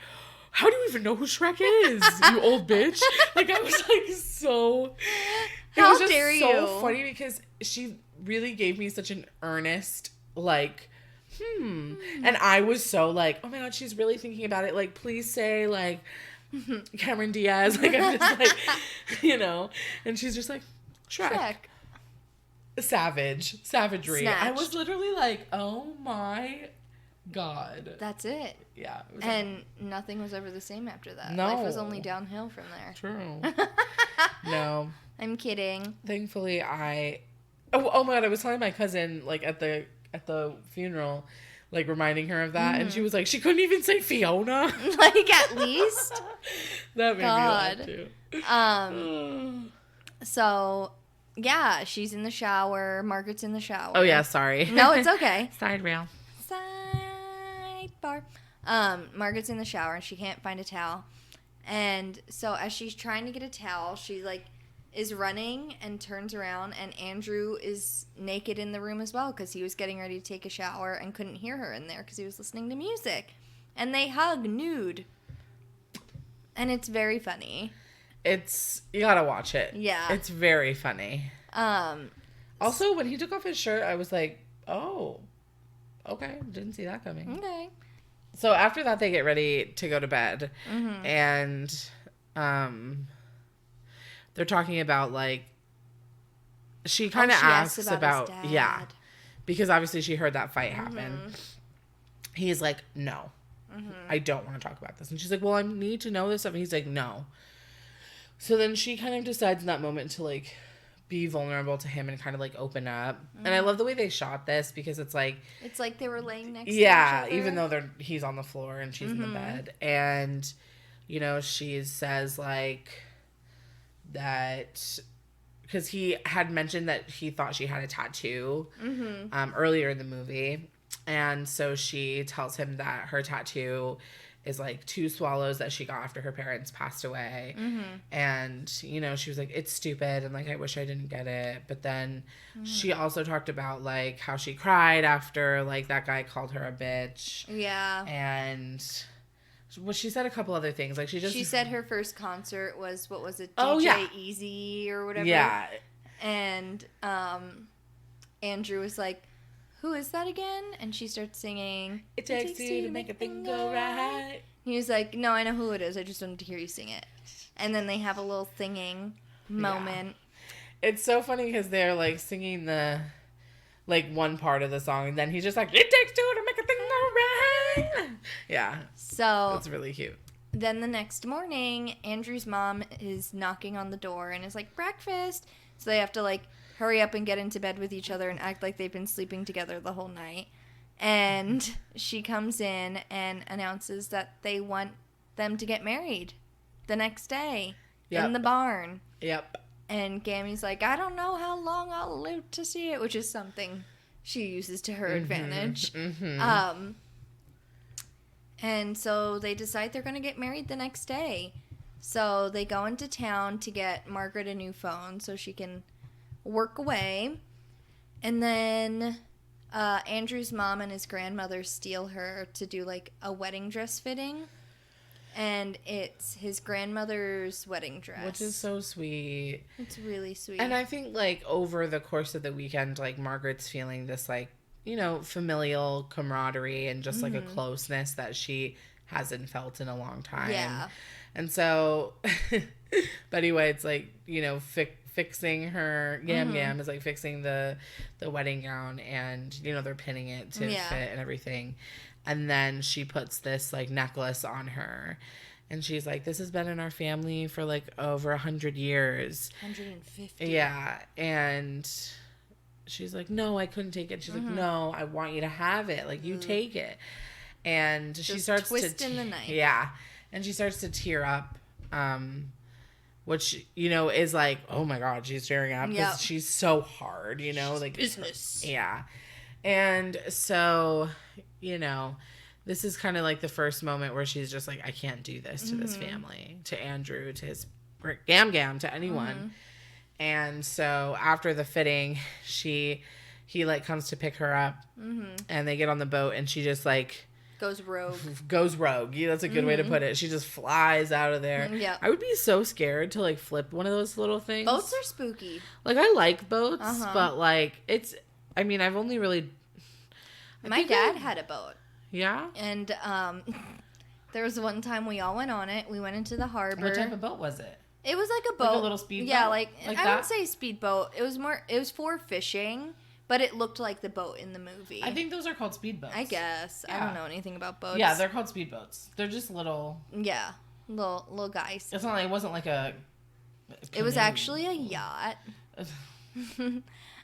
B: how do you even know who Shrek is, you old bitch? Like, I was like, so...
A: How dare you?
B: It was just so funny because she really gave me such an earnest, like... And I was so like, oh my God, she's really thinking about it. Like, please say, like, Cameron Diaz. Like, I'm just like, you know. And she's just like, Shrek. Savagery. Snatched. I was literally like, oh my God.
A: That's it.
B: Yeah. It was
A: and nothing was ever the same after that.
B: No.
A: Life was only downhill from there.
B: True. No.
A: I'm kidding.
B: Thankfully, oh my God, I was telling my cousin, like, at the funeral, like, reminding her of that, and she was like, she couldn't even say Fiona.
A: Like, at least.
B: That made me laugh too.
A: So, yeah, she's in the shower. Margaret's in the shower.
B: Oh yeah, sorry.
A: No, it's okay.
B: Side rail.
A: Sidebar. Margaret's in the shower and she can't find a towel, and so as she's trying to get a towel, she like is running and turns around, and Andrew is naked in the room as well because he was getting ready to take a shower and couldn't hear her in there because he was listening to music. And they hug nude. And it's very funny.
B: You gotta watch it.
A: Yeah.
B: It's very funny. Also, when he took off his shirt, I was like, oh, okay. Didn't see that coming.
A: Okay.
B: So after that, they get ready to go to bed. And they're talking about, like, she kind of asks about yeah, because obviously she heard that fight happen. He's like, no, I don't want to talk about this. And she's like, well, I need to know this stuff. And he's like, no. So then she kind of decides in that moment to, like, be vulnerable to him and kind of, like, open up. And I love the way they shot this because it's like they were laying next to each other. Even though he's on the floor and she's in the bed. And, you know, she says, like, that because he had mentioned that he thought she had a tattoo earlier in the movie, and so she tells him that her tattoo is like 2 swallows that she got after her parents passed away. And, you know, she was like, it's stupid and, like, I wish I didn't get it. But then she also talked about, like, how she cried after, like, that guy called her a bitch.
A: Yeah.
B: And well, she said a couple other things. Like, she said
A: her first concert was, what was it, DJ Easy or whatever?
B: Yeah.
A: And Andrew was like, who is that again? And she starts singing,
B: It takes two to make a thing go right.
A: He was like, no, I know who it is. I just wanted to hear you sing it. And then they have a little singing moment.
B: Yeah. It's so funny because they're, like, singing the, like, one part of the song, and then he's just like, it takes two to make a thing go right. Yeah.
A: So
B: it's really cute.
A: Then the next morning, Andrew's mom is knocking on the door and is like, breakfast. So they have to, like, hurry up and get into bed with each other and act like they've been sleeping together the whole night. And she comes in and announces that they want them to get married the next day in the barn. Yep. And Gammy's like, I don't know how long I'll live to see it, which is something she uses to her advantage. And so they decide they're going to get married the next day. So they go into town to get Margaret a new phone so she can work away. And then Andrew's mom and his grandmother steal her to do, like, a wedding dress fitting. And it's his grandmother's wedding dress.
B: Which is so sweet.
A: It's really sweet.
B: And I think, like, over the course of the weekend, like, Margaret's feeling this, like, familial camaraderie and just like a closeness that she hasn't felt in a long time.
A: Yeah.
B: And so Betty White's like, fixing her Gam is like fixing the wedding gown, and they're pinning it to fit and everything. And then she puts this like necklace on her. And she's like, this has been in our family for like over 100 years.
A: 150.
B: Yeah. And she's like, no, I couldn't take it. She's like, no, I want you to have it. Like, you take it. And she starts
A: twisting the knife.
B: Yeah. And she starts to tear up, which, is like, oh my God, she's tearing up. Because she's so hard,
A: she's
B: like
A: business.
B: Yeah. And so, this is kind of like the first moment where she's just like, I can't do this to this family, to Andrew, to his Gam, to anyone. And so after the fitting, he like comes to pick her up, and they get on the boat, and she just like
A: goes rogue.
B: Yeah, that's a good way to put it. She just flies out of there.
A: Yeah.
B: I would be so scared to like flip one of those little things.
A: Boats are spooky.
B: Like, I like boats, but like I've only really.
A: My dad had a boat.
B: Yeah?
A: And there was one time we all went on it. We went into the harbor.
B: What type of boat was it?
A: It was like a boat.
B: Like a little speedboat?
A: Yeah, like I
B: that?
A: would say speedboat. It was for fishing, but it looked like the boat in the movie.
B: I think those are called speedboats.
A: I guess. Yeah. I don't know anything about boats.
B: Yeah, they're called speedboats. They're just little.
A: Yeah, little guys.
B: It's not like, it wasn't like a canoe.
A: It was actually a yacht.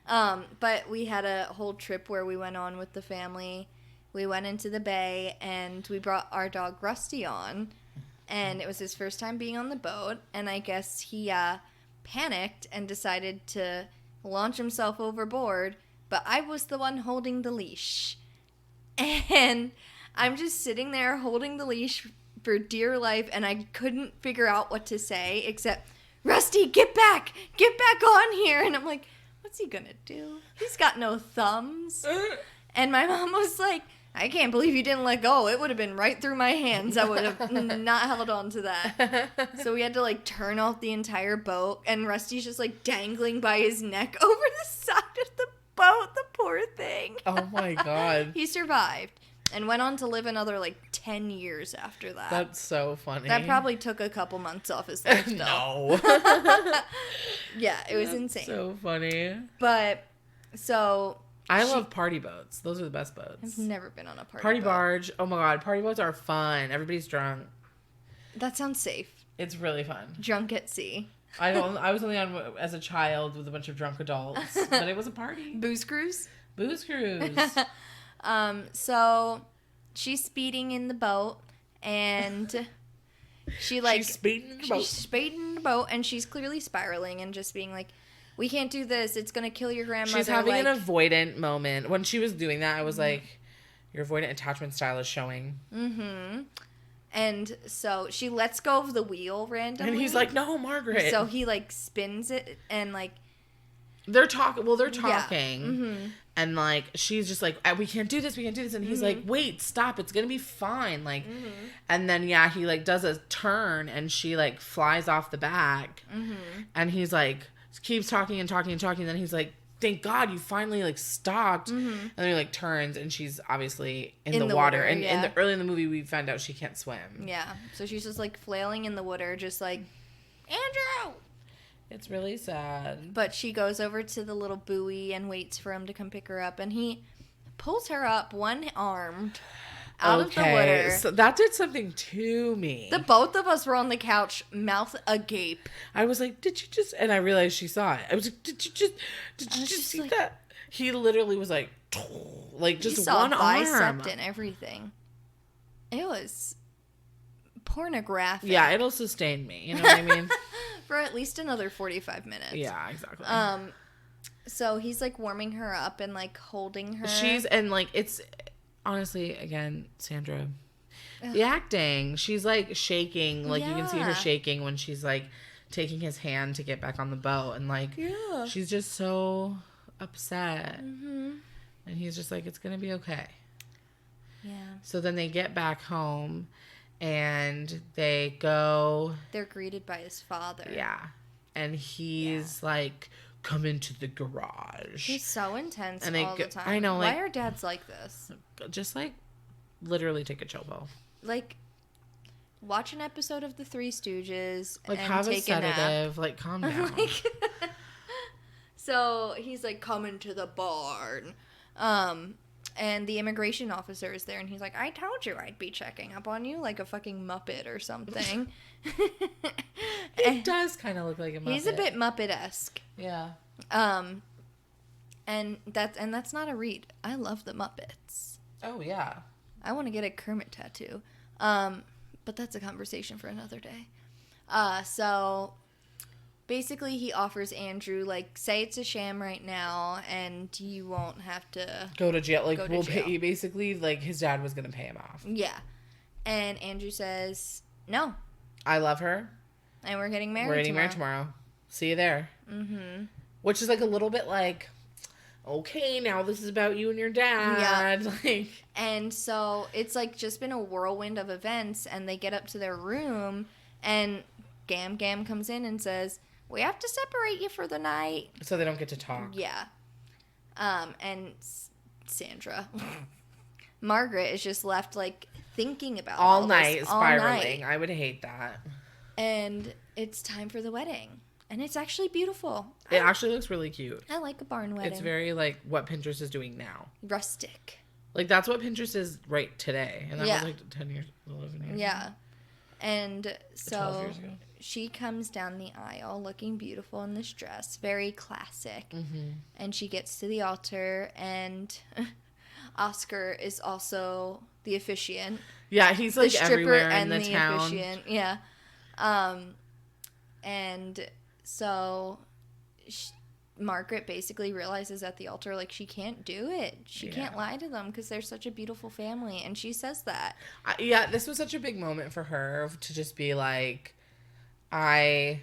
A: But we had a whole trip where we went on with the family. We went into the bay, and we brought our dog Rusty on, and it was his first time being on the boat, and I guess he panicked and decided to launch himself overboard, but I was the one holding the leash. And I'm just sitting there holding the leash for dear life, and I couldn't figure out what to say except, Rusty, get back on here. And I'm like, what's he gonna do? He's got no thumbs. And my mom was like, I can't believe you didn't let go. It would have been right through my hands. I would have not held on to that. So we had to like turn off the entire boat, and Rusty's just like dangling by his neck over the side of the boat. The poor thing.
B: Oh my God.
A: He survived and went on to live another like 10 years after that.
B: That's so funny.
A: That probably took a couple months off his life, though.
B: No.
A: Yeah, it was insane.
B: So funny.
A: But so
B: I love party boats. Those are the best boats.
A: I've never been on a
B: party
A: boat.
B: barge. Oh my God, party boats are fun. Everybody's drunk.
A: That sounds safe.
B: It's really fun.
A: Drunk at sea.
B: I was only on as a child with a bunch of drunk adults, but it was a party.
A: Booze cruise. So she's speeding in the boat, and she's speeding in the boat, and she's clearly spiraling and just being like, we can't do this. It's going to kill your grandmother.
B: She's having an avoidant moment. When she was doing that, I was like, your avoidant attachment style is showing. Mm-hmm.
A: And so she lets go of the wheel randomly.
B: And he's like, no, Margaret.
A: So he like spins it, and like.
B: They're talking. Yeah.
A: Mm-hmm.
B: And like, she's just like, we can't do this. And he's like, wait, stop. It's going to be fine. Like, and then, yeah, he like does a turn, and she like flies off the back. And he's like, keeps talking. And then he's like, thank God you finally like stopped. And then he like turns, and she's obviously in the water. And early in the movie, we found out she can't swim.
A: Yeah. So she's just like flailing in the water, just like, Andrew!
B: It's really sad.
A: But she goes over to the little buoy and waits for him to come pick her up. And he pulls her up one-armed out of the water.
B: So that did something to me.
A: The both of us were on the couch, mouth agape.
B: I was like, did you just... And I realized she saw it. I was like, did you just see like, that? He literally was like just one arm.
A: He saw bicep and everything. It was pornographic.
B: Yeah, it'll sustain me. You know what I mean?
A: For at least another 45 minutes.
B: Yeah, exactly.
A: So he's like warming her up and like holding her.
B: It's honestly, again, Sandra, the acting. She's like shaking, like you can see her shaking when she's like taking his hand to get back on the boat, and like she's just so upset. And he's just like, it's gonna be okay. Yeah. So then they get back home. And they're
A: greeted by his father.
B: Yeah. And he's like come into the garage.
A: He's so intense
B: and
A: all the time.
B: I know, like,
A: why are dads like this?
B: Just, like, literally take a chill pill.
A: Like, watch an episode of The Three Stooges,
B: like,
A: and
B: have
A: take
B: a sedative.
A: a nap.
B: Like, calm down.
A: So he's like, coming to the barn. And the immigration officer is there, and he's like, I told you I'd be checking up on you like a fucking Muppet or something.
B: He does kind of look like a Muppet.
A: He's a bit Muppet-esque.
B: Yeah.
A: And that's not a read. I love the Muppets.
B: Oh, yeah.
A: I want to get a Kermit tattoo. But that's a conversation for another day. So basically he offers Andrew, like, say it's a sham right now and you won't have to
B: go to jail. Like, we'll
A: jail.
B: pay you. Basically, like, his dad was going to pay him off.
A: Yeah. And Andrew says, no.
B: I love her.
A: And we're getting married
B: We're getting married tomorrow. See you there.
A: Mm-hmm.
B: Which is, like, a little bit like, okay, now this is about you and your dad.
A: Yeah.
B: Like,
A: and so it's, like, just been a whirlwind of events, and they get up to their room, and Gam Gam comes in and says, we have to separate you for the night.
B: So they don't get to talk.
A: Yeah. And Sandra, Margaret is just left, like, thinking about
B: all night,
A: this,
B: spiraling. I would hate that.
A: And it's time for the wedding. And it's actually beautiful.
B: It actually looks really cute.
A: I like a barn wedding.
B: It's very, like, what Pinterest is doing now.
A: Rustic.
B: Like, that's what Pinterest is right today. And that was, like, 10 years, 11 years
A: Yeah.
B: ago.
A: And so
B: 12 years ago.
A: she comes down the aisle looking beautiful in this dress. Very classic.
B: Mm-hmm.
A: And she gets to the altar, and Oscar is also the officiant.
B: Yeah, he's, like, everywhere in the town.
A: Officiant. Yeah. And so Margaret basically realizes at the altar, like, she can't do it. She can't lie to them because they're such a beautiful family. And she says that.
B: Yeah, this was such a big moment for her to just be like, I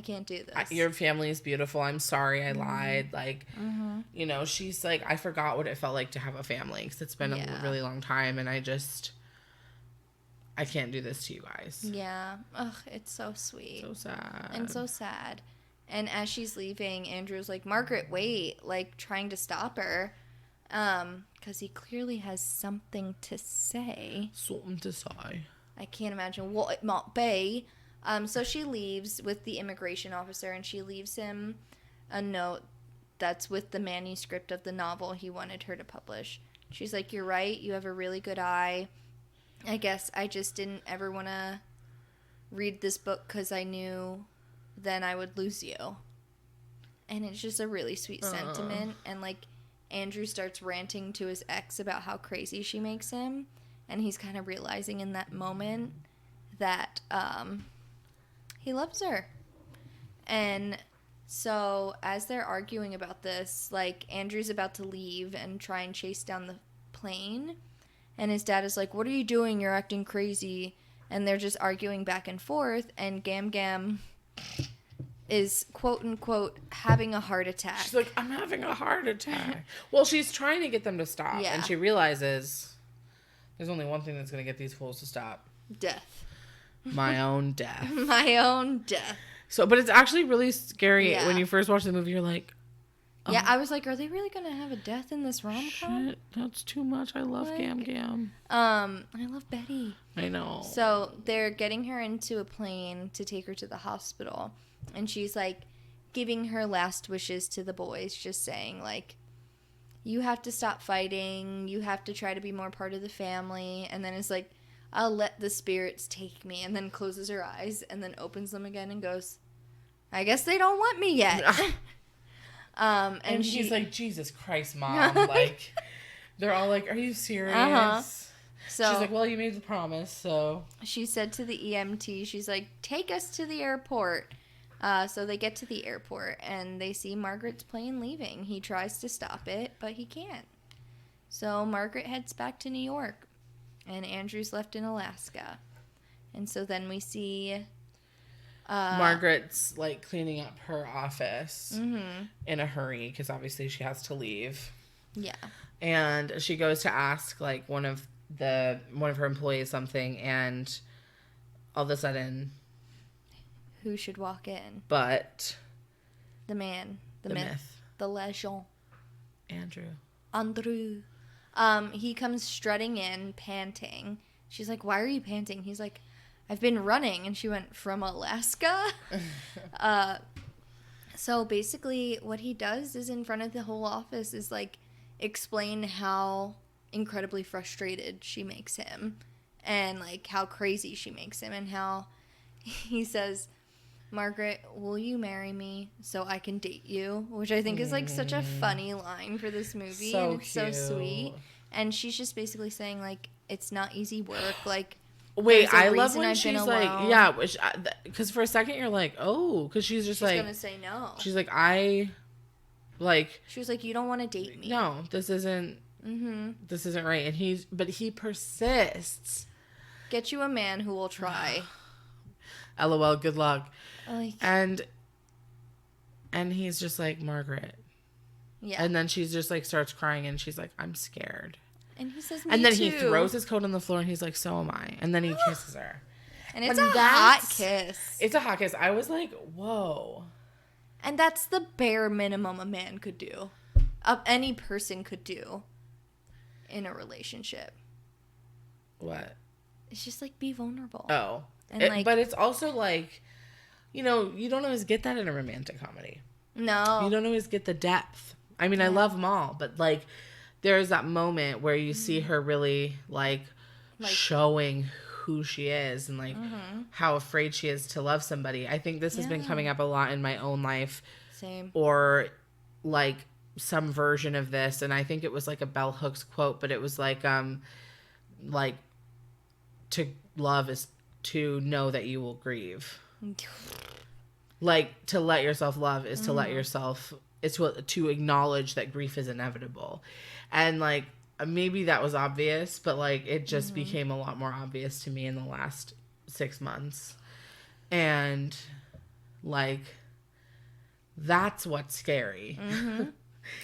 B: can't do this. Your family is beautiful. I'm sorry I lied. Like, you know, she's like, I forgot what it felt like to have a family because it's been a really long time. And I can't do this to you guys.
A: Yeah. Ugh, it's so sweet.
B: So sad.
A: And so sad. And as she's leaving, Andrew's like, Margaret, wait, like, trying to stop her. Because he clearly has something to say.
B: Something to say.
A: I can't imagine what it might be. So she leaves with the immigration officer, and she leaves him a note that's with the manuscript of the novel he wanted her to publish. She's like, you're right, you have a really good eye. I guess I just didn't ever want to read this book because I knew then I would lose you. And it's just a really sweet sentiment. And, like, Andrew starts ranting to his ex about how crazy she makes him. And he's kind of realizing in that moment that he loves her. And so as they're arguing about this, like, Andrew's about to leave and try and chase down the plane. And his dad is like, what are you doing? You're acting crazy. And they're just arguing back and forth. And Gam Gam is, quote unquote, having a heart attack.
B: She's like, I'm having a heart attack. Well, she's trying to get them to stop.
A: Yeah.
B: And she realizes there's only one thing that's going to get these fools to stop.
A: Death.
B: My own death.
A: My own death.
B: So, but it's actually really scary.
A: Yeah.
B: When you first watch the movie, you're like,
A: yeah, I was like, are they really going to have a death in this rom-com?
B: Shit, that's too much. I love Gam Gam.
A: I love Betty.
B: I know.
A: So they're getting her into a plane to take her to the hospital. And she's, like, giving her last wishes to the boys, just saying, like, you have to stop fighting. You have to try to be more part of the family. And then it's like, I'll let the spirits take me. And then closes her eyes and then opens them again and goes, I guess they don't want me yet.
B: And she's like, Jesus Christ, Mom. Like, they're all like, are you serious?
A: Uh-huh. So
B: she's like, well, you made the promise, so.
A: She said to the EMT, she's like, take us to the airport. So they get to the airport, and they see Margaret's plane leaving. He tries to stop it, but he can't. So Margaret heads back to New York, and Andrew's left in Alaska. And so then we see...
B: Margaret's, like, cleaning up her office in a hurry, because obviously she has to leave.
A: Yeah.
B: And she goes to ask, like, one of her employees something, and all of a sudden...
A: Who should walk in?
B: But
A: The man. The myth. The legend. Andrew. He comes strutting in, panting. She's like, why are you panting? He's like, I've been running. And she went, from Alaska? So basically what he does is in front of the whole office is like explain how incredibly frustrated she makes him and like how crazy she makes him and how he says, Margaret, will you marry me so I can date you? Which I think is like such a funny line for this movie.
B: So
A: and it's
B: cute.
A: so sweet. And she's just basically saying like, it's not easy work. Like,
B: wait, I love when she's like, yeah, because for a second you're like, oh, because she's like,
A: she's gonna say no.
B: She's like, she
A: was like, you don't want to date me.
B: No, this isn't right. And but he persists.
A: Get you a man who will try.
B: LOL, good luck.
A: Like,
B: and he's just like, Margaret. Yeah. And then she's just like starts crying and she's like, I'm scared.
A: And he says,
B: and then
A: too.
B: He throws his coat on the floor and he's like, so am I. And then he kisses her.
A: And it's a hot kiss.
B: It's a hot kiss. I was like, whoa.
A: And that's the bare minimum a man could do. Any person could do in a relationship.
B: What?
A: It's just like be vulnerable.
B: Oh.
A: And
B: but it's also like, you don't always get that in a romantic comedy.
A: No.
B: You don't always get the depth. I mean, I love them all, but like there's that moment where you see her really like showing who she is and like how afraid she is to love somebody. I think this has been coming up a lot in my own life.
A: Same.
B: Or like some version of this, and I think it was like a Bell Hooks quote, but it was like to love is to know that you will grieve. Like to let yourself love is to let yourself, it's to acknowledge that grief is inevitable. And like maybe that was obvious, but like it just became a lot more obvious to me in the last 6 months. And like that's what's scary.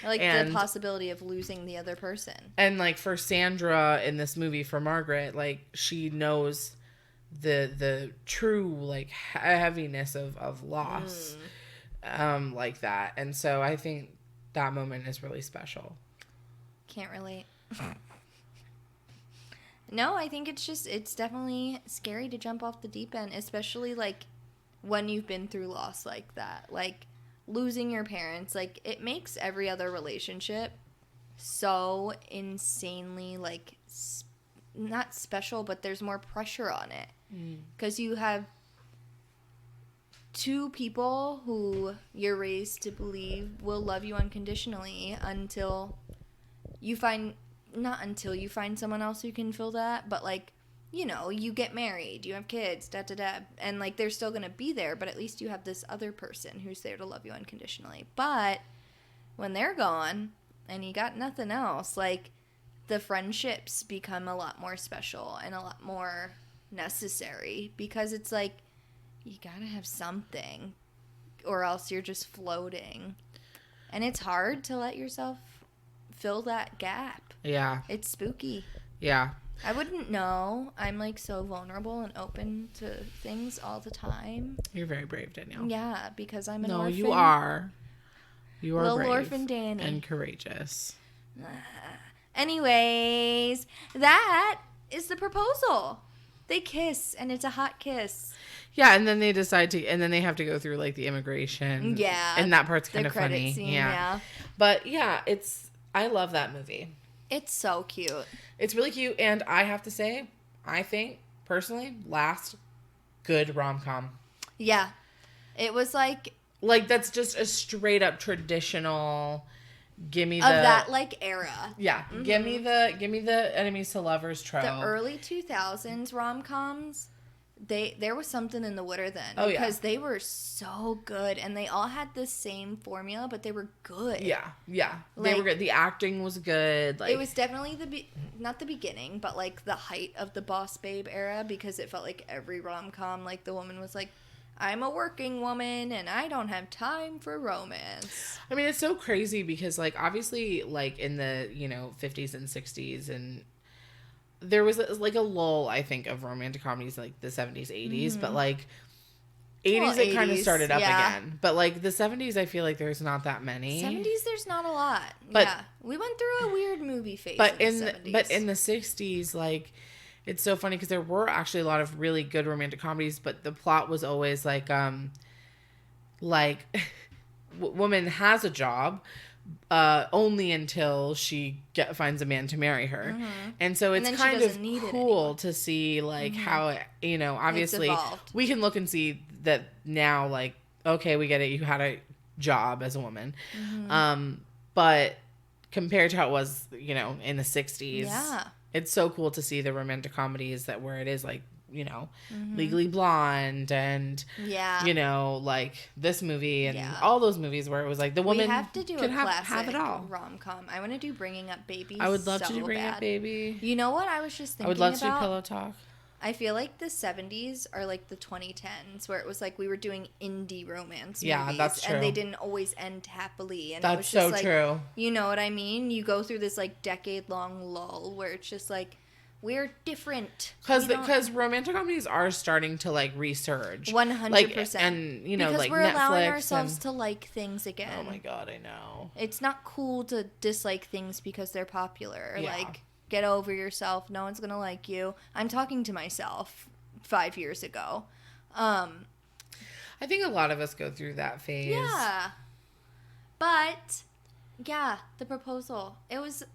A: Like the possibility of losing the other person. And
B: like for Sandra in this movie, for Margaret, like she knows the true like heaviness of loss like that. And so I think that moment is really special.
A: Can't relate. No, I think it's definitely scary to jump off the deep end, especially like when you've been through loss like that, like losing your parents. Like it makes every other relationship so insanely like not special, but there's more pressure on it because you have two people who you're raised to believe will love you unconditionally until you find someone else who can fill that, but like, you get married, you have kids, and like they're still gonna be there, but at least you have this other person who's there to love you unconditionally. But when they're gone and you got nothing else, like the friendships become a lot more special and a lot more necessary because it's like you gotta have something or else you're just floating, and it's hard to let yourself fill that gap.
B: Yeah,
A: it's spooky.
B: Yeah,
A: I wouldn't know. I'm like so vulnerable and open to things all the time.
B: You're very brave, Danielle.
A: Yeah, because I'm an orphan.
B: No, you are. You are
A: little
B: brave
A: orphan Danny
B: and courageous.
A: Anyways, that is the proposal. They kiss, and it's a hot kiss.
B: Yeah, and then they decide to, and then they have to go through like the immigration.
A: Yeah,
B: and that part's kind of
A: credit
B: funny.
A: Scene,
B: yeah, but yeah, I love that movie.
A: It's so cute.
B: It's really cute, and I have to say, I think personally, last good rom-com.
A: Yeah, it was like
B: that's just a straight up traditional. Give me
A: of that like era.
B: Yeah, give me the enemies to lovers trope.
A: The early 2000s rom-coms. There was something in the water then.
B: Oh,
A: because they were so good, and they all had the same formula, but they were good.
B: Yeah,
A: like,
B: they were good. The acting was good. Like,
A: it was definitely not the beginning, but like the height of the Boss Babe era, because it felt like every rom-com, like the woman was like, I'm a working woman and I don't have time for romance.
B: I mean, it's so crazy because like obviously like in the 50s and 60s and there was like a lull, I think, of romantic comedies like the 70s, 80s, but like 80s, it kind of
A: 80s,
B: started up
A: yeah.
B: again. But, like, the 70s, I feel like there's not that many.
A: 70s, there's not a lot.
B: But,
A: yeah. We went through a weird movie phase in the 70s.
B: But in the 60s, like, it's so funny because there were actually a lot of really good romantic comedies, but the plot was always, like woman has a job, only until she finds a man to marry her. And so it's kind of cool to see, like, how it, you know, obviously we can look and see that now, like, okay, we get it, you had a job as a woman. But compared to how it was, you know, in the 60s, it's so cool to see the romantic comedies that where it is, like, you know, Legally Blonde and, you know, like this movie and all those movies where it was like the woman
A: we have to do a classic
B: have it all.
A: rom-com. I want to do Bringing Up Baby.
B: I would love to do Bringing Up Baby.
A: You know what I was just thinking about?
B: I would love to do Pillow Talk.
A: I feel like the 70s are like the 2010s where it was like we were doing indie romance movies.
B: Yeah, that's true.
A: And they didn't always end happily. And
B: that's
A: it was just
B: so
A: like,
B: true.
A: You know what I mean? You go through this like decade-long lull where it's just like, we're different.
B: Because romantic comedies are starting to, like, resurge.
A: 100%.
B: Like, and, you know,
A: because
B: like,
A: we're
B: Netflix
A: allowing ourselves to like things again.
B: Oh, my God, I know.
A: It's not cool to dislike things because they're popular.
B: Yeah.
A: Like, get over yourself. No one's going to like you. I'm talking to myself 5 years ago.
B: I think a lot of us go through that phase.
A: Yeah. But, yeah, The Proposal. It was,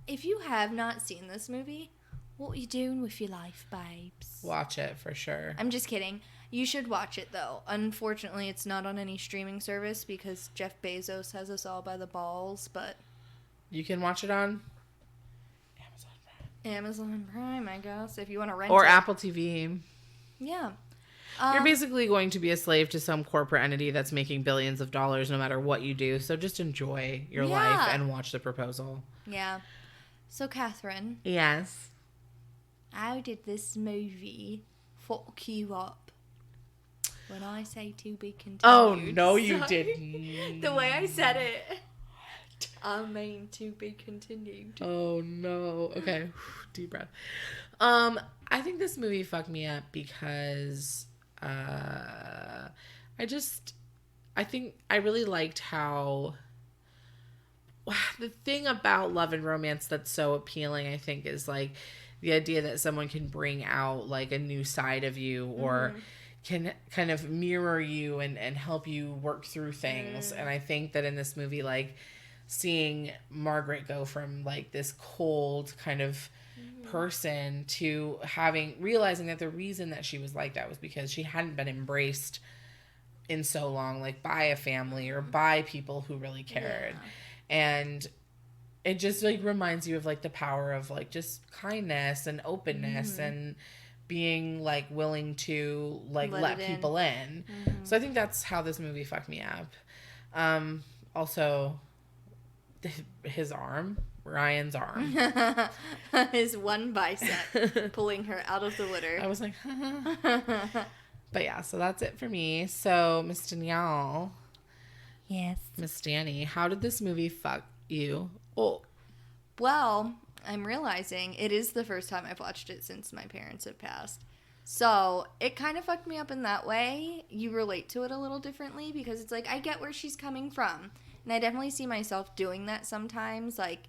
A: if you have not seen this movie, what are you doing with your life, babes?
B: Watch it, for sure.
A: I'm just kidding. You should watch it, though. Unfortunately, it's not on any streaming service because Jeff Bezos has us all by the balls, but...
B: You can watch it on
A: Amazon Prime, I guess, if you want to rent it.
B: Or Apple TV.
A: Yeah.
B: You're basically going to be a slave to some corporate entity that's making billions of dollars no matter what you do. So just enjoy your life and watch The Proposal.
A: Yeah. So, Catherine.
B: Yes.
A: How did this movie fuck you up? When I say to be continued.
B: Oh, no, you didn't.
A: The way I said it. I mean to be continued.
B: Oh, no. Okay. Deep breath. I think this movie fucked me up because I think I really liked how the thing about love and romance that's so appealing, I think, is like the idea that someone can bring out like a new side of you or can kind of mirror you and help you work through things. And I think that in this movie, like seeing Margaret go from like this cold kind of person to realizing that the reason that she was like that was because she hadn't been embraced in so long, like by a family or by people who really cared. And it just like reminds you of like the power of like just kindness and openness and being like willing to like let people in. So I think that's how this movie fucked me up. Also his arm, Ryan's arm.
A: His one bicep pulling her out of the litter.
B: I was like, but yeah, so that's it for me. So Miss Danielle.
A: Yes.
B: Miss Danny, how did this movie fuck you? Oh.
A: Well, I'm realizing it is the first time I've watched it since my parents have passed. So it kind of fucked me up in that way. You relate to it a little differently because it's like, I get where she's coming from. And I definitely see myself doing that sometimes, like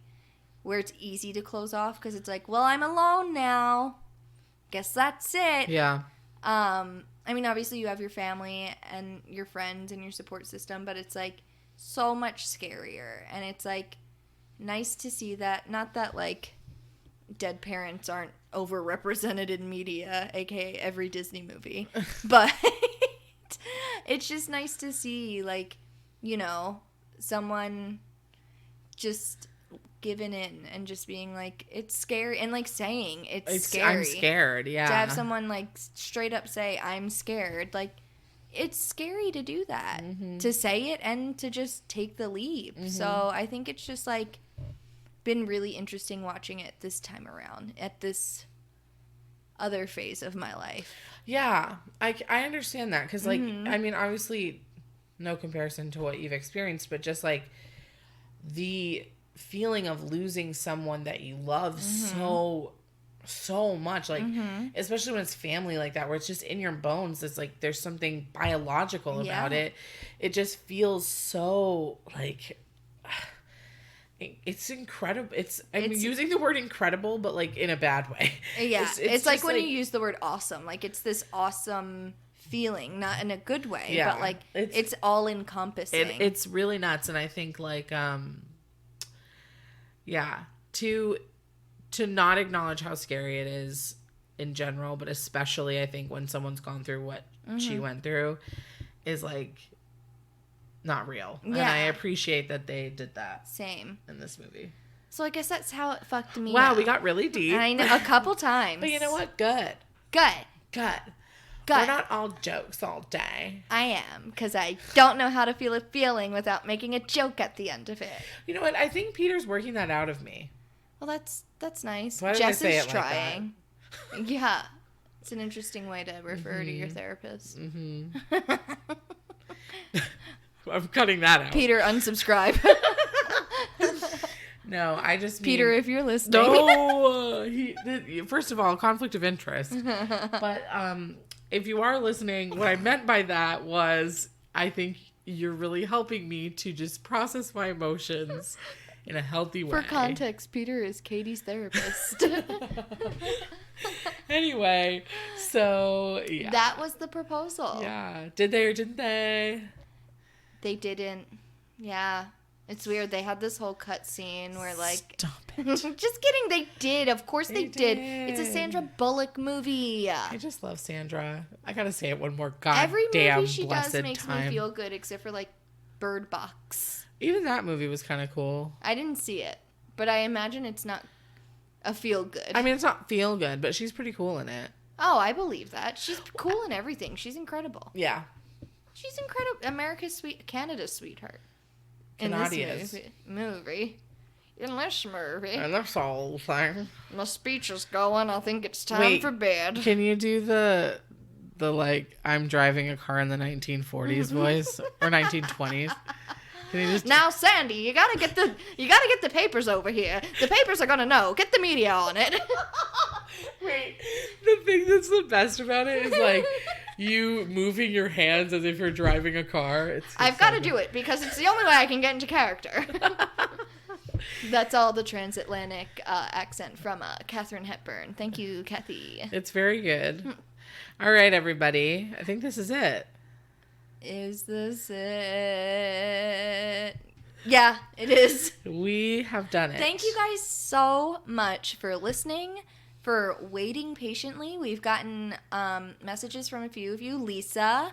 A: where it's easy to close off because it's like, well, I'm alone now. Guess that's it.
B: Yeah.
A: I mean, obviously you have your family and your friends and your support system, but it's like so much scarier. And it's like nice to see that. Not that like dead parents aren't overrepresented in media, aka every Disney movie, but it's just nice to see like, you know, someone just giving in and just being like, it's scary, and like saying it's scary.
B: I'm scared, yeah.
A: To have someone like straight up say, I'm scared, like it's scary to do that, to say it and to just take the leap. So I think it's just like been really interesting watching it this time around at this other phase of my life.
B: Yeah, I understand that because like, I mean, obviously no comparison to what you've experienced, but just like the feeling of losing someone that you love so so much, like, especially when it's family like that, where it's just in your bones. It's like there's something biological about it. It just feels so, like, it's incredible. I'm using the word incredible, but, like, in a bad way.
A: Yeah, it's like when you use the word awesome. Like, it's this awesome feeling, not in a good way, but, like, it's all encompassing.
B: It's really nuts, and I think, like, to not acknowledge how scary it is in general, but especially I think when someone's gone through what she went through, is, like, not real. Yeah. And I appreciate that they did that.
A: Same.
B: In this movie.
A: So I guess that's how it fucked me
B: Wow,
A: up.
B: we got really deep.
A: I know, a couple times.
B: But you know what? Good.
A: Good.
B: We're not all jokes all day.
A: I am, because I don't know how to feel a feeling without making a joke at the end of it.
B: You know what? I think Peter's working that out of me.
A: Well, that's nice.
B: Why did
A: Jess
B: I say
A: is
B: it
A: trying.
B: Like that?
A: Yeah. It's an interesting way to refer to your therapist.
B: I'm cutting that out.
A: Peter, unsubscribe.
B: No, I just
A: Peter, if you're listening.
B: No, first of all, conflict of interest. But if you are listening, what I meant by that was I think you're really helping me to just process my emotions in a healthy way.
A: For context, Peter is Katie's therapist.
B: Anyway, so yeah.
A: That was the proposal.
B: Yeah. Did they or didn't they?
A: They didn't. Yeah. It's weird. They had this whole cut scene where, like...
B: Stop it.
A: Just kidding. They did. Of course they did. It's a Sandra Bullock movie.
B: I just love Sandra. I gotta say it one more goddamn
A: Every movie she does
B: blessed
A: makes
B: time.
A: me feel good, except for, like, Bird Box.
B: Even that movie was kind of cool.
A: I didn't see it, but I imagine it's not a feel good.
B: I mean, it's not feel good, but she's pretty cool in it.
A: Oh, I believe that. She's cool in everything. She's incredible.
B: Yeah.
A: She's incredible. Canada's sweetheart.
B: Canadia's.
A: In this movie. In this movie.
B: And that's all thing.
A: My speech is going. I think it's time for bed.
B: Can you do the like, I'm driving a car in the 1940s voice? Or 1920s? Can you just...
A: Now, Sandy, you gotta get the papers over here. The papers are gonna know. Get the media on it.
B: Wait, the thing that's the best about it is, like, you moving your hands as if you're driving a car.
A: I've got to do it because it's the only way I can get into character. That's all the transatlantic accent from Katharine Hepburn. Thank you, Kathy.
B: It's very good. All right, everybody. I think this is it.
A: Is this it? Yeah, it is.
B: We have done it.
A: Thank you guys so much for listening, for waiting patiently. We've gotten messages from a few of you. Lisa,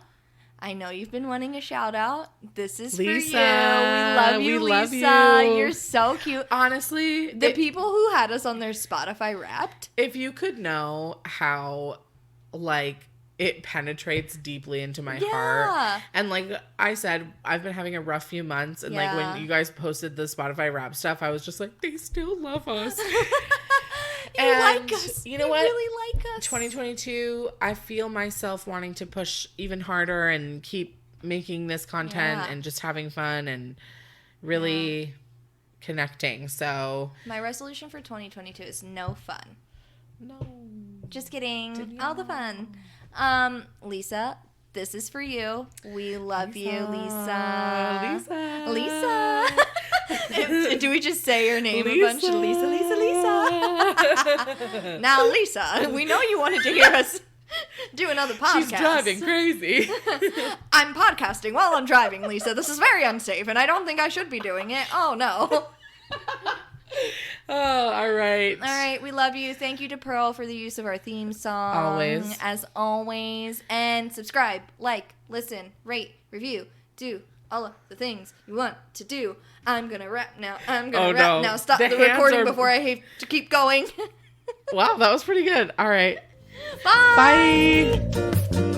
A: I know you've been wanting a shout out. This is
B: Lisa,
A: for you. We love you, Lisa. You're so cute.
B: Honestly,
A: the people who had us on their Spotify Wrapped.
B: If you could know how, like, it penetrates deeply into my heart. And like I said, I've been having a rough few months. And like when you guys posted the Spotify Wrap stuff, I was just like, they still love us.
A: You like us.
B: You know what?
A: Really like us.
B: 2022, I feel myself wanting to push even harder and keep making this content and just having fun and really connecting. So
A: my resolution for 2022 is no fun.
B: No.
A: Just kidding. All the fun. Lisa, this is for you. We love you, Lisa. Lisa. Do we just say your name a bunch? Lisa. Now, Lisa, we know you wanted to hear us do another podcast.
B: She's driving crazy.
A: I'm podcasting while I'm driving, Lisa. This is very unsafe, and I don't think I should be doing it. Oh, no.
B: Oh, all right.
A: All right, we love you. Thank you to Pearl for the use of our theme song.
B: Always.
A: As always. And subscribe, like, listen, rate, review, do all of the things you want to do. I'm going to rap now. Now. Stop the recording before I have to keep going.
B: Wow, that was pretty good. All right.
A: Bye.
B: Bye.